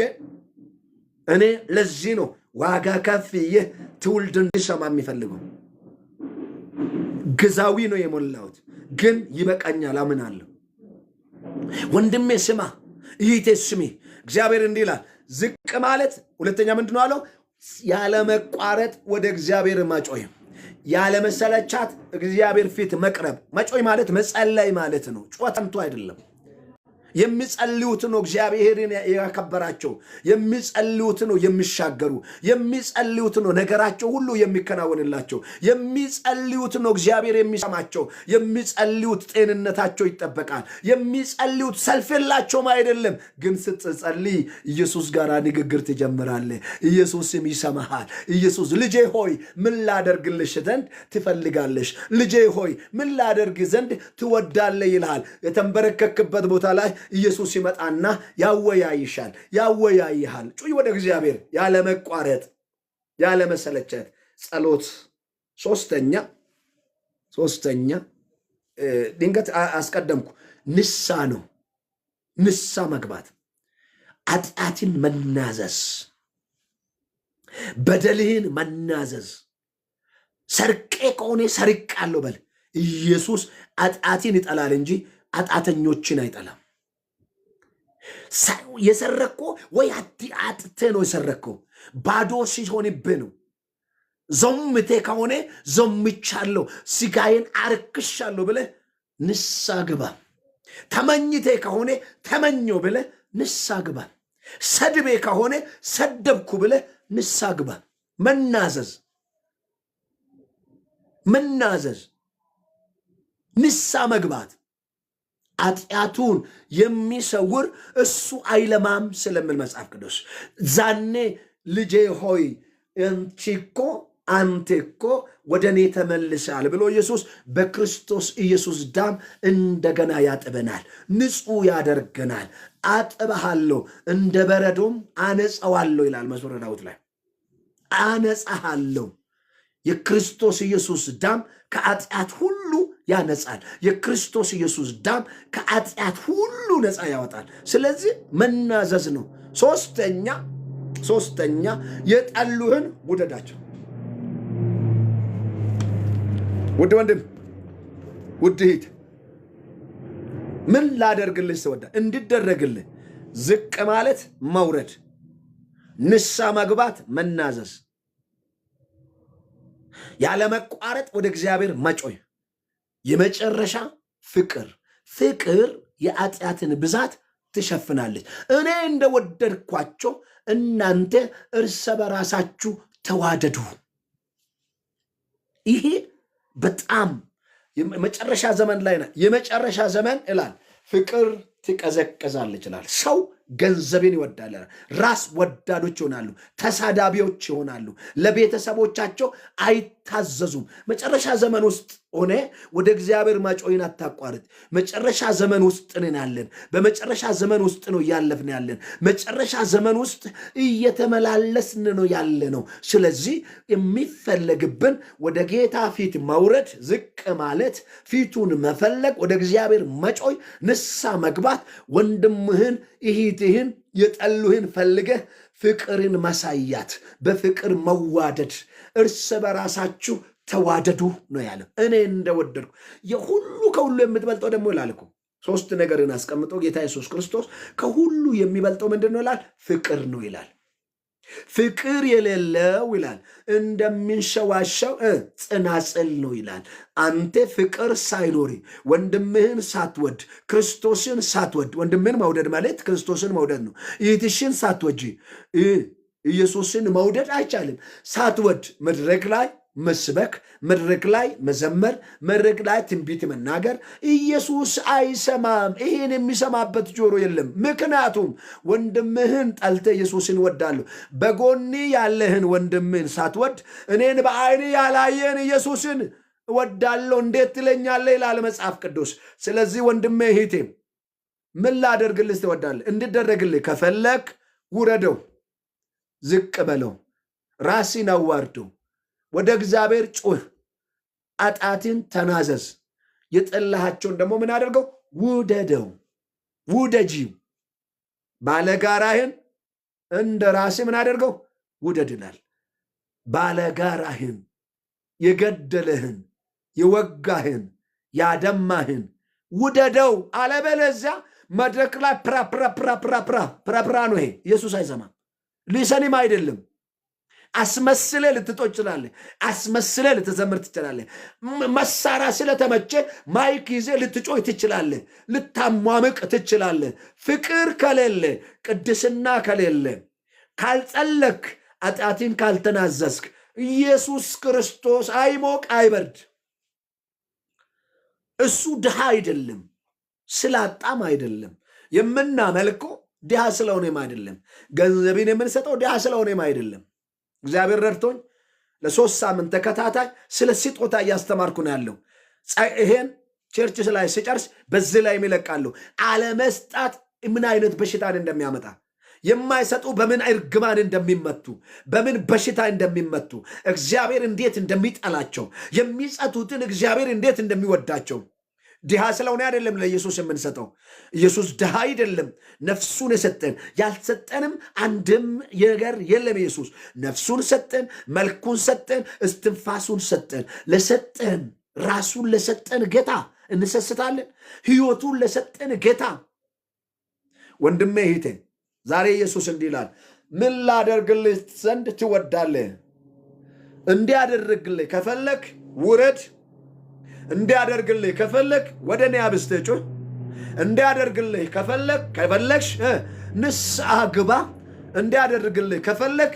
እኔ ለዚህ ነው ዋጋ ከፍዬ ትውልድ እንዲሰማ የሚፈልገው። ግዛዊ ነው የሞላሁት፣ ግን ይበቃኛል አምናለሁ። ወንድሜ ስማ፣ እህቴ ስሚ። እግዚአብሔር እንዲህ ይላል፣ ዝቅ ማለት ሁለተኛ ምንድን ነው አለው? ያለ መቋረጥ ወደ እግዚአብሔር ማጮይ፣ ያለ መሰለቻት እግዚአብሔር ፊት መቅረብ። መጮይ ማለት መጸለይ ማለት ነው። ጩኸት አይደለም። የሚጸልዩት ነው እግዚአብሔርን ያከበራቸው። የሚጸልዩት ነው የሚሻገሩ። የሚጸልዩት ነው ነገራቸው ሁሉ የሚከናወንላቸው። የሚጸልዩት ነው እግዚአብሔር የሚሰማቸው። የሚጸልዩት ጤንነታቸው ይጠበቃል። የሚጸልዩት ሰልፍ የላቸውም አይደለም። ግን ስትጸልይ ኢየሱስ ጋር ንግግር ትጀምራለህ። ኢየሱስም ይሰማሃል። ኢየሱስ ልጄ ሆይ ምን ላደርግልሽ ዘንድ ትፈልጋለሽ? ልጄ ሆይ ምን ላደርግ ዘንድ ትወዳለህ ይልሃል። የተንበረከክበት ቦታ ላይ ኢየሱስ ይመጣና ያወያይሻል፣ ያወያይሃል። ጩይ ወደ እግዚአብሔር ያለ መቋረጥ፣ ያለ መሰለቸት ጸሎት። ሶስተኛ ድንገት አስቀደምኩ፣ ንሳ ነው። ንሳ መግባት፣ ኃጢአትን መናዘዝ፣ በደልህን መናዘዝ። ሰርቄ ከሆነ ሰርቄአለሁ በል። ኢየሱስ ኃጢአትን ይጠላል እንጂ ኃጢአተኞችን አይጠላም። የሰረኮ ወይ አጥቴ ነው የሰረከው፣ ባዶ ሲሆንብህ ነው። ዘምቴ ከሆነ ዘምቻለሁ፣ ስጋዬን አርክሻለሁ ብለህ ንሳ ግባ። ተመኝቴ ከሆነ ተመኘው ብለህ ንሳ ግባ። ሰድቤ ከሆነ ሰደብኩ ብለህ ንሳ ግባ። መናዘዝ፣ ንሳ መግባት። ኃጢአቱን የሚሰውር እሱ አይለማም ስለምን መጽሐፍ ቅዱስ ዛኔ ልጄ ሆይ አንተ እኮ ወደ እኔ ተመልሰሃል ብሎ ኢየሱስ በክርስቶስ ኢየሱስ ዳም እንደገና ያጥበናል፣ ንጹሕ ያደርገናል። አጥበሃለሁ እንደ በረዶም አነጸዋለሁ ይላል መዝሙረ ዳዊት ላይ። አነጻሃለሁ። የክርስቶስ ኢየሱስ ዳም ከኃጢአት ሁሉ ያነጻል። የክርስቶስ ኢየሱስ ዳም ከኃጢአት ሁሉ ነፃ ያወጣል። ስለዚህ መናዘዝ ነው። ሶስተኛ የጠሉህን ውደዳቸው። ውድ ወንድም፣ ውድ እህት፣ ምን ላደርግልህ ስወዳ እንድደረግልህ ዝቅ ማለት መውረድ፣ ንሳ መግባት፣ መናዘዝ፣ ያለ መቋረጥ ወደ እግዚአብሔር መጮህ፣ የመጨረሻ ፍቅር የኃጢአትን ብዛት ትሸፍናለች። እኔ እንደወደድኳቸው እናንተ እርስ በራሳችሁ ተዋደዱ። ይሄ በጣም የመጨረሻ ዘመን ላይ ነው። የመጨረሻ ዘመን ይላል ፍቅር ትቀዘቅዛለች ይላል። ሰው ገንዘብን ይወዳል፣ ራስ ወዳዶች ይሆናሉ፣ ተሳዳቢዎች ይሆናሉ፣ ለቤተሰቦቻቸው አይታዘዙም። መጨረሻ ዘመን ውስጥ ሆነ ወደ እግዚአብሔር ማጮይን አታቋርጥ። መጨረሻ ዘመን ውስጥ ነን ያለን። በመጨረሻ ዘመን ውስጥ ነው እያለፍን ያለን። መጨረሻ ዘመን ውስጥ እየተመላለስን ነው ያለ ነው። ስለዚህ የሚፈለግብን ወደ ጌታ ፊት መውረድ፣ ዝቅ ማለት፣ ፊቱን መፈለግ፣ ወደ እግዚአብሔር መጮይ፣ ንሳ መግባት፣ ወንድምህን እህትህን የጠሉህን ፈልገህ ፍቅርን ማሳያት፣ በፍቅር መዋደድ፣ እርስ በራሳችሁ ተዋደዱ ነው ያለው። እኔ እንደወደድኩ የሁሉ ከሁሉ የምትበልጠው ደግሞ ይላል እኮ ሶስት ነገርን አስቀምጦ ጌታ ኢየሱስ ክርስቶስ ከሁሉ የሚበልጠው ምንድን ነው ይላል? ፍቅር ነው ይላል። ፍቅር የሌለው ይላል እንደሚንሸዋሸው ጽናጽል ነው ይላል። አንተ ፍቅር ሳይኖሪ ወንድምህን ሳትወድ ክርስቶስን ሳትወድ፣ ወንድምህን መውደድ ማለት ክርስቶስን መውደድ ነው። እህትሽን ሳትወጂ ኢየሱስን መውደድ አይቻልም። ሳትወድ መድረክ ላይ መስበክ፣ መድረክ ላይ መዘመር፣ መድረክ ላይ ትንቢት መናገር ኢየሱስ አይሰማም። ይሄን የሚሰማበት ጆሮ የለም። ምክንያቱም ወንድምህን ጠልተ ኢየሱስን ወዳለሁ፣ በጎኒ ያለህን ወንድምህን ሳትወድ እኔን በዓይን ያላየን ኢየሱስን ወዳለሁ እንዴት ትለኛለህ ይላል መጽሐፍ ቅዱስ። ስለዚህ ወንድሜ እህቴ ምን ላደርግልህ ትወዳለህ? እንድደረግልህ ከፈለክ ውረደው፣ ዝቅ በለው፣ ራስን አዋርደው፣ ወደ እግዚአብሔር ጩህ፣ ኃጢአትን ተናዘዝ። የጠላሃቸውን ደግሞ ምን አደርገው? ውደደው፣ ውደጂው። ባለጋራህን እንደ ራስህ ምን አደርገው? ውደድላል። ባለጋራህን፣ የገደለህን፣ የወጋህን፣ ያደማህን ውደደው። አለበለዚያ መድረክ ላይ ፕራፕራ ነው። ይሄ ኢየሱስ አይሰማም፣ ሊሰኒም አይደለም። አስመስለ ልትጦች ትችላለህ። አስመስለ ልትዘምር ትችላለህ። መሳሪያ ስለተመቸ ማይክ ይዘ ልትጮህ ትችላለህ። ልታሟምቅ ትችላለህ። ፍቅር ከሌለ፣ ቅድስና ከሌለ፣ ካልጸለክ፣ ኃጢአትን ካልተናዘዝክ ኢየሱስ ክርስቶስ አይሞቅ አይበርድ። እሱ ድሃ አይደለም፣ ስላጣም አይደለም። የምናመልከው ድሃ ስለሆነም አይደለም። ገንዘብን የምንሰጠው ድሃ ስለሆነም አይደለም። እግዚአብሔር ረድቶኝ ለ3 ሳምንት ተከታታይ ስለ ስጦታ እያስተማርኩ ነው ያለው። ይሄን ቸርች ላይ ስጨርስ በዚህ ላይ የሚለቃለሁ። አለመስጣት ምን አይነት በሽታን እንደሚያመጣ፣ የማይሰጡ በምን እርግማን እንደሚመቱ፣ በምን በሽታ እንደሚመቱ፣ እግዚአብሔር እንዴት እንደሚጠላቸው፣ የሚጸቱትን እግዚአብሔር እንዴት እንደሚወዳቸው። ድሃ ስለሆነ አይደለም ለኢየሱስ የምንሰጠው። ኢየሱስ ድሃ አይደለም፣ ነፍሱን የሰጠን። ያልሰጠንም አንድም ነገር የለም። ኢየሱስ ነፍሱን ሰጠን፣ መልኩን ሰጠን፣ እስትንፋሱን ሰጠን። ለሰጠን ራሱን ለሰጠን ጌታ እንሰስታለን? ሕይወቱን ለሰጠን ጌታ። ወንድሜ እህቴ፣ ዛሬ ኢየሱስ እንዲህ ይላል፣ ምን ላደርግልህ ዘንድ ትወዳለህ? እንዲያደርግልህ ከፈለክ ውረድ። እንዲያደርግልህ ከፈለክ ወደ እኔ አብዝተህ ጩህ። እንዲያደርግልህ ከፈለግሽ ንስሐ ግባ። እንዲያደርግልህ ከፈለክ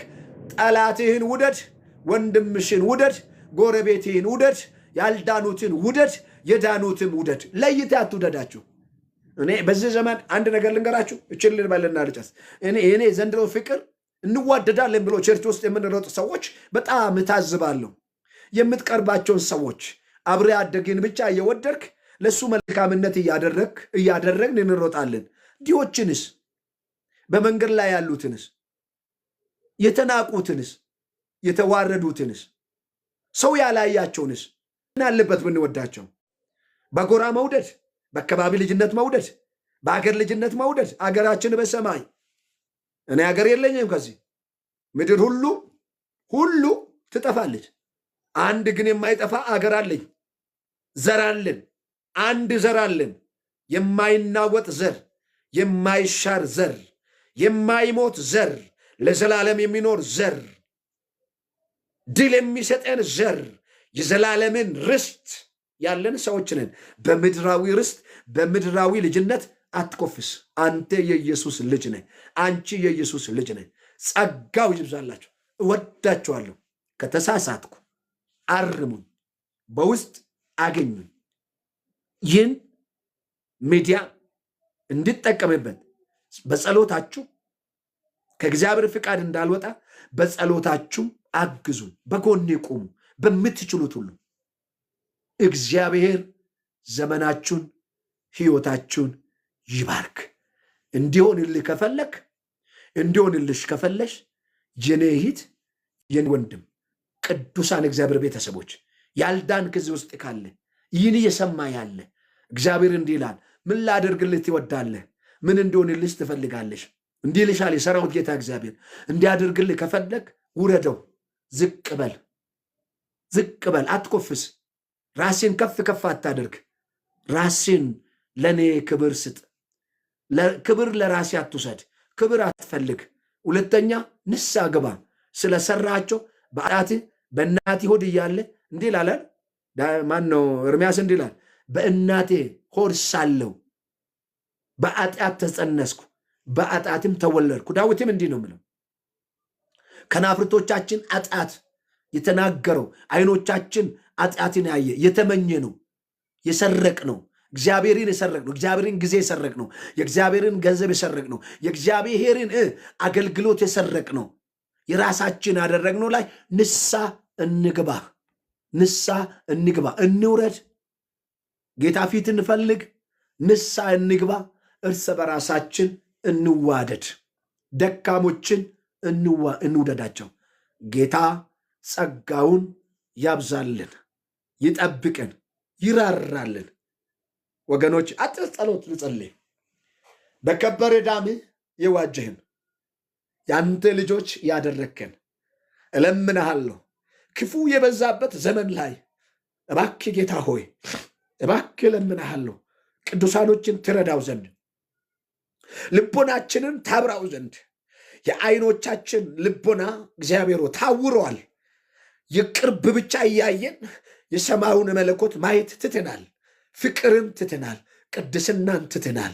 ጠላትህን ውደድ፣ ወንድምሽን ውደድ፣ ጎረቤትህን ውደድ፣ ያልዳኑትን ውደድ፣ የዳኑትን ውደድ። ለይተህ አትውደዳችሁ። እኔ በዚህ ዘመን አንድ ነገር ልንገራችሁ፣ እችል ልበልና ልጨርስ። እኔ ዘንድሮ ፍቅር እንዋደዳለን ብሎ ቸርች ውስጥ የምንሮጥ ሰዎች በጣም እታዝባለሁ። የምትቀርባቸውን ሰዎች አብሬ አደግን ብቻ እየወደድክ ለሱ መልካምነት እያደረግን እንሮጣለን። ዲዎችንስ፣ በመንገድ ላይ ያሉትንስ፣ የተናቁትንስ፣ የተዋረዱትንስ፣ ሰው ያላያቸውንስ ምን አለበት ብንወዳቸው? በጎራ መውደድ፣ በአካባቢ ልጅነት መውደድ፣ በአገር ልጅነት መውደድ። አገራችን በሰማይ እኔ አገር የለኝም። ከዚህ ምድር ሁሉ ትጠፋለች። አንድ ግን የማይጠፋ አገር አለኝ። ዘር አለን። አንድ ዘር አለን። የማይናወጥ ዘር፣ የማይሻር ዘር፣ የማይሞት ዘር፣ ለዘላለም የሚኖር ዘር፣ ድል የሚሰጠን ዘር፣ የዘላለምን ርስት ያለን ሰዎች ነን። በምድራዊ ርስት፣ በምድራዊ ልጅነት አትኮፍስ። አንተ የኢየሱስ ልጅ ነህ። አንቺ የኢየሱስ ልጅ ነህ። ጸጋው ይብዛላችሁ። እወዳችኋለሁ። ከተሳሳትኩ አርሙኝ፣ በውስጥ አገኙኝ። ይህን ሚዲያ እንድጠቀምበት በጸሎታችሁ ከእግዚአብሔር ፍቃድ እንዳልወጣ በጸሎታችሁ አግዙን፣ በጎኔ ቁሙ። በምትችሉት ሁሉ እግዚአብሔር ዘመናችሁን፣ ሕይወታችሁን ይባርክ። እንዲሆንልህ ከፈለክ፣ እንዲሆንልሽ ከፈለሽ የኔ እህት፣ የኔ ወንድም፣ ቅዱሳን እግዚአብሔር ቤተሰቦች ያልዳን ከዚህ ውስጥ ካለ ይህን እየሰማ ያለ እግዚአብሔር እንዲህ ይላል፣ ምን ላደርግልህ ትወዳለህ? ምን እንዲሆንልሽ ትፈልጋለሽ? እንዲህ ይልሻል የሰራዊት ጌታ እግዚአብሔር። እንዲያደርግልህ ከፈለግ ውረደው፣ ዝቅ በል፣ ዝቅ በል፣ አትኮፍስ። ራሴን ከፍ ከፍ አታደርግ። ራሴን ለእኔ ክብር ስጥ። ክብር ለራሴ አትውሰድ። ክብር አትፈልግ። ሁለተኛ ንስሐ ግባ። ስለሰራቸው በአያትህ በእናቴ ሆድ እያለ እንዲህ ይላል። ማን ነው? ኤርምያስ እንዲህ ይላል፣ በእናቴ ሆድ ሳለሁ በኃጢአት ተጸነስኩ፣ በኃጢአትም ተወለድኩ። ዳዊትም እንዲህ ነው የምለው፣ ከናፍርቶቻችን ኃጢአት የተናገረው አይኖቻችን ኃጢአትን ያየ የተመኘ ነው የሰረቅ ነው እግዚአብሔርን የሰረቅ ነው እግዚአብሔርን ጊዜ የሰረቅ ነው የእግዚአብሔርን ገንዘብ የሰረቅ ነው የእግዚአብሔርን አገልግሎት የሰረቅ ነው የራሳችን ያደረግነው ላይ ንስሐ እንግባ እንውረድ ጌታ ፊት እንፈልግ ንስሐ እንግባ እርስ በራሳችን እንዋደድ ደካሞችን እንውደዳቸው ጌታ ጸጋውን ያብዛልን ይጠብቀን ይራራልን ወገኖች አጭር ጸሎት ልጸልይ በከበረ ደምህ የዋጀህን ያንተ ልጆች ያደረግከን እለምንሃለሁ ክፉ የበዛበት ዘመን ላይ እባክህ ጌታ ሆይ እባክህ እለምንሃለሁ ቅዱሳኖችን ትረዳው ዘንድ ልቦናችንን ታብራው ዘንድ የዓይኖቻችን ልቦና እግዚአብሔር ታውሯል የቅርብ ብቻ እያየን የሰማዩን መለኮት ማየት ትተናል ፍቅርን ትተናል ቅድስናን ትተናል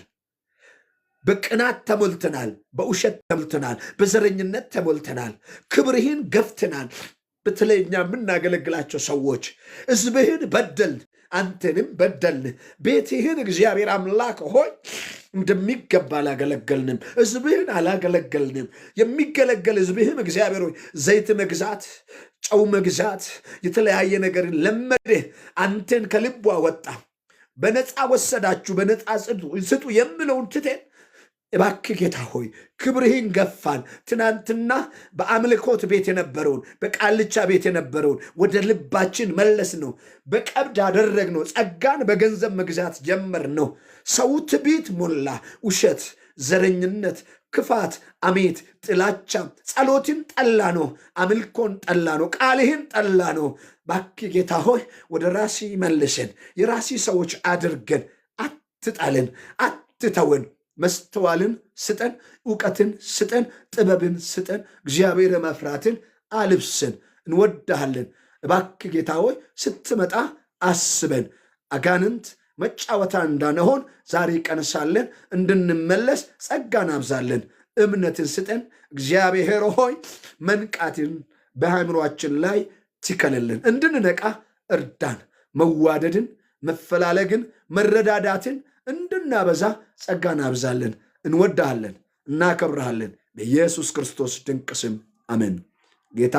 በቅናት ተሞልተናል በውሸት ተሞልተናል በዘረኝነት ተሞልተናል ክብርህን ገፍተናል በተለይኛ የምናገለግላቸው ሰዎች ሕዝብህን በደልን አንተንም በደልን ቤትህን እግዚአብሔር አምላክ ሆይ እንደሚገባ አላገለገልንም ሕዝብህን አላገለገልንም የሚገለገል ሕዝብህም እግዚአብሔር ሆይ ዘይት መግዛት ጨው መግዛት የተለያየ ነገርን ለመደህ አንተን ከልቡ አወጣ በነፃ ወሰዳችሁ በነፃ ስጡ የምለውን ትተን እባክህ ጌታ ሆይ ክብርህን ገፋን ትናንትና በአምልኮት ቤት የነበረውን በቃልቻ ቤት የነበረውን ወደ ልባችን መለስ ነው በቀብድ አደረግነው ጸጋን በገንዘብ መግዛት ጀመር ነው ሰው ትዕቢት ሞላ ውሸት ዘረኝነት ክፋት አሜት ጥላቻ ጸሎትን ጠላ ነው አምልኮን ጠላ ነው ቃልህን ጠላ ነው እባክህ ጌታ ሆይ ወደ ራሲ መልሰን የራሲ ሰዎች አድርገን አትጣልን አትተወን መስተዋልን ስጠን ዕውቀትን ስጠን ጥበብን ስጠን እግዚአብሔር መፍራትን አልብሰን እንወዳሃለን እባክህ ጌታ ሆይ ስትመጣ አስበን አጋንንት መጫወታ እንዳንሆን ዛሬ ቀንሳለን እንድንመለስ ጸጋን አብዛለን እምነትን ስጠን እግዚአብሔር ሆይ መንቃትን በአእምሮአችን ላይ ትከልልን እንድንነቃ እርዳን መዋደድን መፈላለግን መረዳዳትን እንድናበዛ ጸጋን አብዛለን እንወዳሃለን እናከብረሃለን በኢየሱስ ክርስቶስ ድንቅ ስም አሜን ጌታ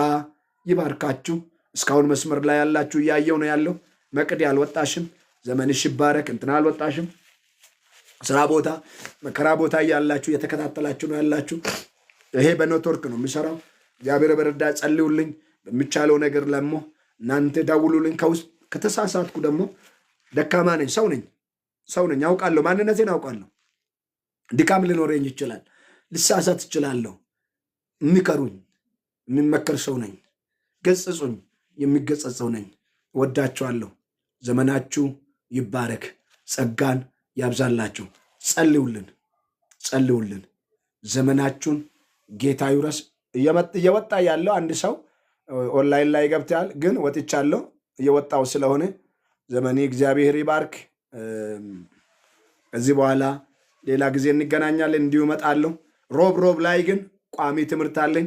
ይባርካችሁ እስካሁን መስመር ላይ ያላችሁ እያየው ነው ያለው መቅድ ያልወጣሽም ዘመንሽ ይባረክ እንትና አልወጣሽም ስራ ቦታ መከራ ቦታ ያላችሁ የተከታተላችሁ ነው ያላችሁ ይሄ በኔትወርክ ነው የሚሰራው እግዚአብሔር በረዳ ጸልዩልኝ በሚቻለው ነገር ለሞ እናንተ ደውሉልኝ ከውስጥ ከተሳሳትኩ ደግሞ ደካማ ነኝ ሰው ነኝ አውቃለሁ ማንነቴን አውቃለሁ ድካም ሊኖረኝ ይችላል ልሳሳት እችላለሁ የሚከሩኝ የሚመከር ሰው ነኝ ገጽጹኝ የሚገጸጽ ሰው ነኝ ወዳችኋለሁ ዘመናችሁ ይባረክ ጸጋን ያብዛላችሁ ጸልዩልን ዘመናችሁን ጌታ ይውረስ እየወጣ ያለው አንድ ሰው ኦንላይን ላይ ገብቷል ግን ወጥቻለሁ እየወጣው ስለሆነ ዘመኔ እግዚአብሔር ይባርክ ከዚህ በኋላ ሌላ ጊዜ እንገናኛለን እንዲሁ እመጣለሁ ሮብ ላይ ግን ቋሚ ትምህርት አለኝ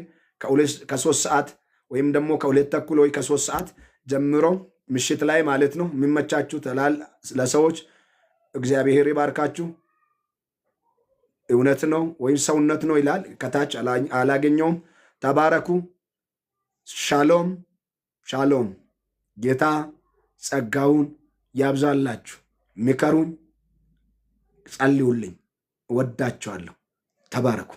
ከ3 ሰዓት ወይም ደግሞ ከ2:30 ወይ ከ3 ሰዓት ጀምሮ ምሽት ላይ ማለት ነው የሚመቻችሁ ለሰዎች እግዚአብሔር ይባርካችሁ እውነት ነው ወይም ሰውነት ነው ይላል ከታች አላገኘውም ተባረኩ ሻሎም ጌታ ጸጋውን ያብዛላችሁ ምከሩኝ ጸልዩልኝ ወዳችኋለሁ ተባረኩ